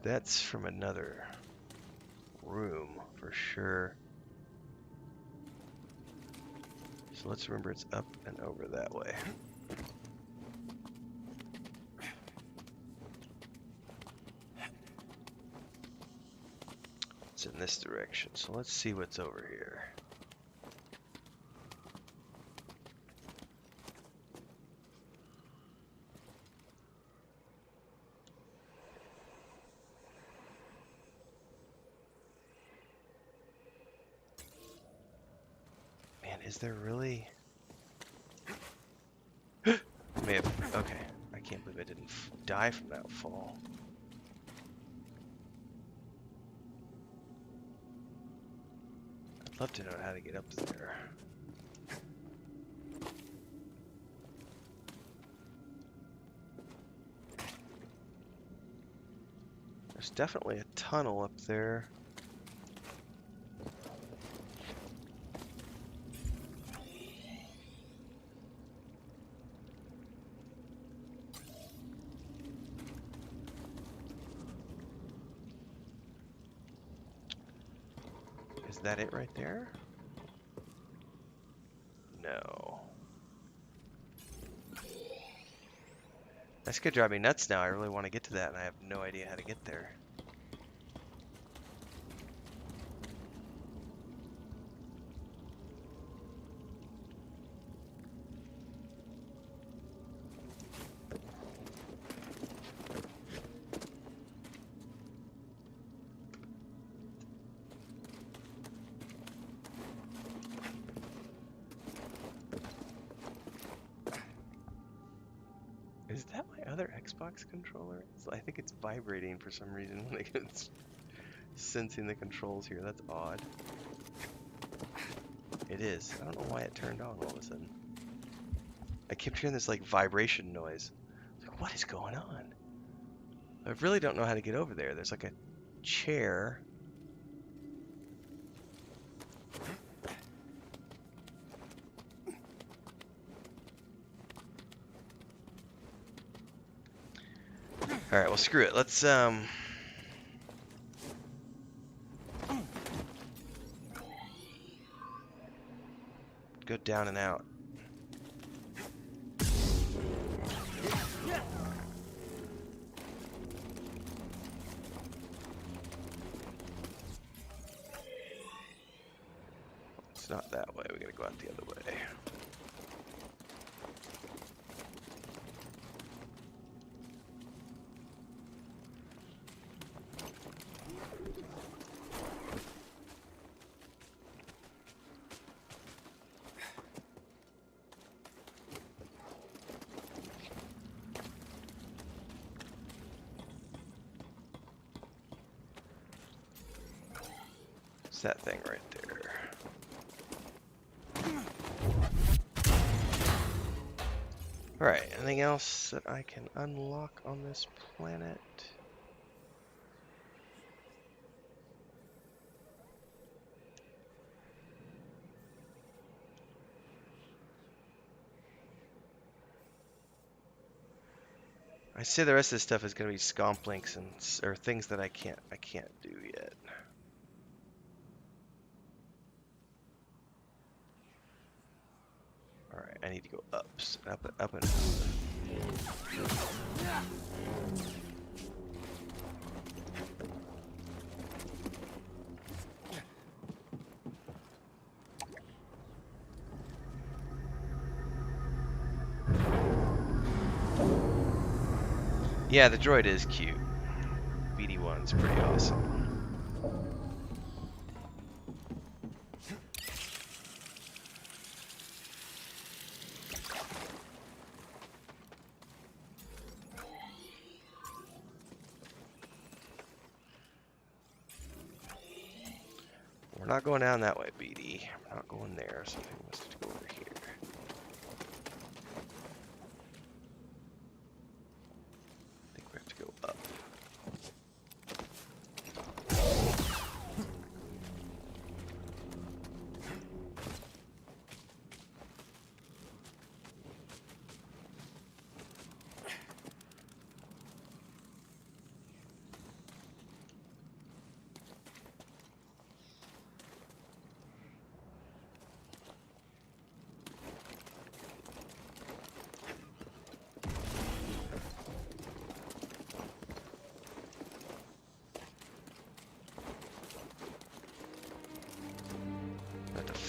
That's from another room for sure. So let's remember it's up and over that way. It's in this direction, so let's see what's over here. Man, is there really? May have. Okay, I can't believe I didn't die from that fall. I'd love to know how to get up there. There's definitely a tunnel up there. Is that it right there? No. That's gonna drive me nuts now. I really want to get to that, and I have no idea how to get there. Is that my other Xbox controller? I think it's vibrating for some reason when it's sensing the controls here. That's odd. It is. I don't know why it turned on all of a sudden. I kept hearing this like vibration noise. Like, what is going on? I really don't know how to get over there. There's like a chair. All right, well, screw it. Let's go down and out. It's not that way. We gotta go out the other way. It's that thing right there. Alright, anything else that I can unlock on this planet? I say the rest of this stuff is gonna be scomp links and or things that I can't do yet. Alright, I need to go up and up. Yeah, the droid is cute. BD1's pretty awesome. We're not going down that way, BD. We're not going there. Something wants to go over here. I think we have to go up.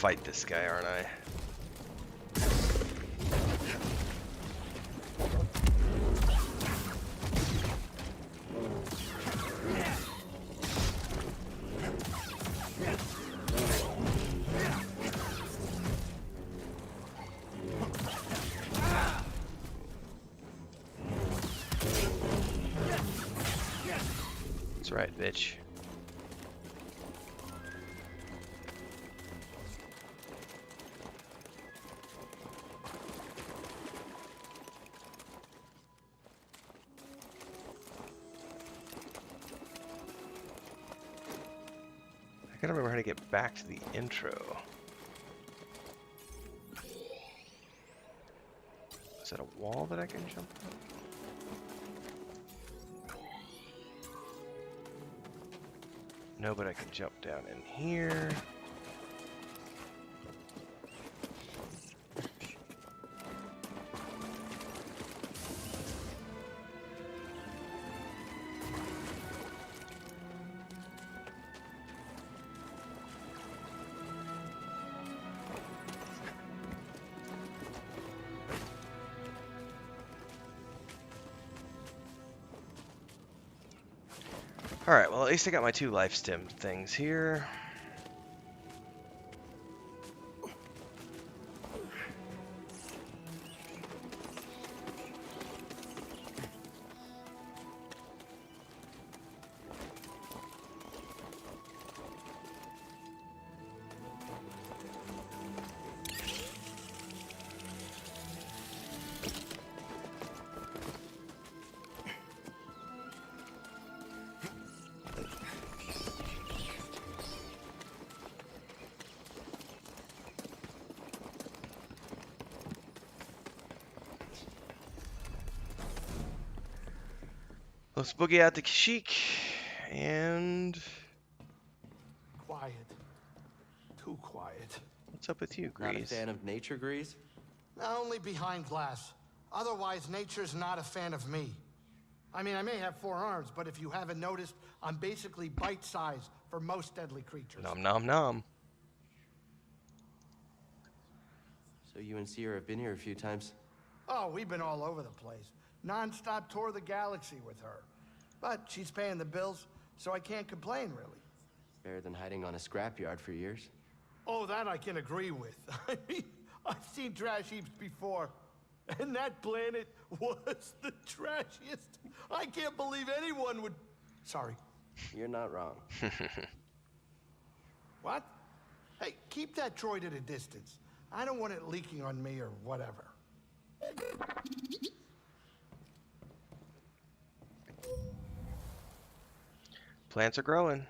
fight this guy, aren't I? That's right, bitch. I gotta remember how to get back to the intro. Is that a wall that I can jump on? No, but I can jump down in here. Alright, well at least I got my 2 life stem things here. Let's boogie out to Kashyyyk and Quiet. Too quiet. what's up with you, Not a Grease? fan of nature, Grease? Only behind glass. Otherwise, nature's not a fan of me. I mean, I may have 4 arms, but if you haven't noticed, I'm basically bite-sized for most deadly creatures. Nom nom nom. So you and Sierra have been here a few times. Oh, we've been all over the place. Non-stop tour of the galaxy with her. But she's paying the bills, so I can't complain, really. Better than hiding on a scrapyard for years. Oh, that I can agree with. I mean, I've seen trash heaps before. And that planet was the trashiest. I can't believe anyone would... Sorry. You're not wrong. What? Hey, keep that droid at a distance. I don't want it leaking on me or whatever. Plants are growing.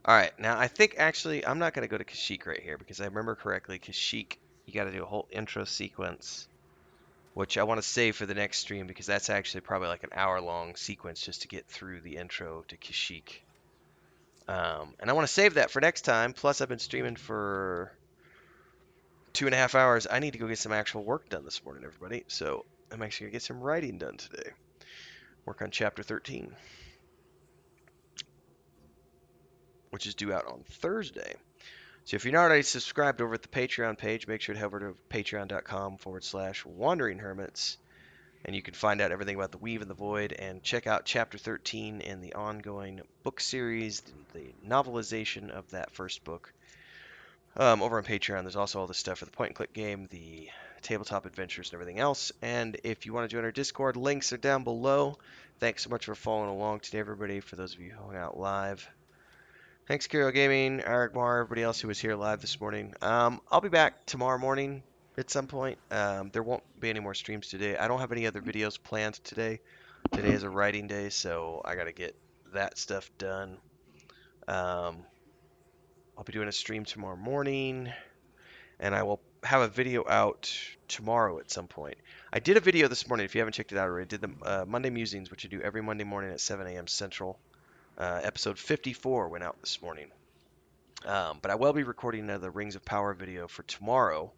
Alright, now I think actually I'm not going to go to Kashyyyk right here because I remember correctly, Kashyyyk, you got to do a whole intro sequence, which I want to save for the next stream because that's actually probably like an hour-long sequence just to get through the intro to Kashyyyk. And I want to save that for next time, plus I've been streaming for 2.5 hours. I need to go get some actual work done this morning, everybody. So I'm actually going to get some writing done today. Work on Chapter 13. Which is due out on Thursday. So if you're not already subscribed over at the Patreon page, make sure to head over to patreon.com/wanderinghermits. And you can find out everything about the Weave and the Void and check out Chapter 13 in the ongoing book series, the novelization of that first book. Over on Patreon, there's also all the stuff for the point-and-click game, the tabletop adventures, and everything else. And if you want to join our Discord, links are down below. Thanks so much for following along today, everybody, for those of you who hung out live. Thanks, Kiro Gaming, Eric Mar, everybody else who was here live this morning. I'll be back tomorrow morning at some point. There won't be any more streams today. I don't have any other videos planned today. Today is a writing day, so I got to get that stuff done. I'll be doing a stream tomorrow morning, and I will have a video out tomorrow at some point. I did a video this morning, if you haven't checked it out already. I did the Monday Musings, which I do every Monday morning at 7 a.m. Central. Episode 54 went out this morning. But I will be recording another Rings of Power video for tomorrow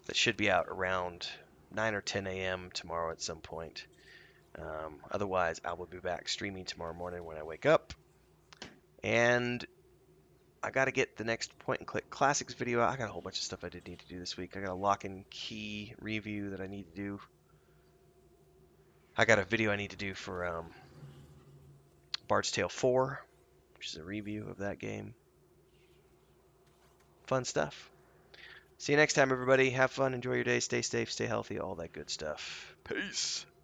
that should be out around 9 or 10 a.m. tomorrow at some point. Otherwise, I will be back streaming tomorrow morning when I wake up. And I got to get the next point and click classics video out. I got a whole bunch of stuff I did need to do this week. I got a lock and key review that I need to do. I got a video I need to do for Bard's Tale 4, which is a review of that game. Fun stuff. See you next time, everybody. Have fun. Enjoy your day. Stay safe. Stay healthy. All that good stuff. Peace.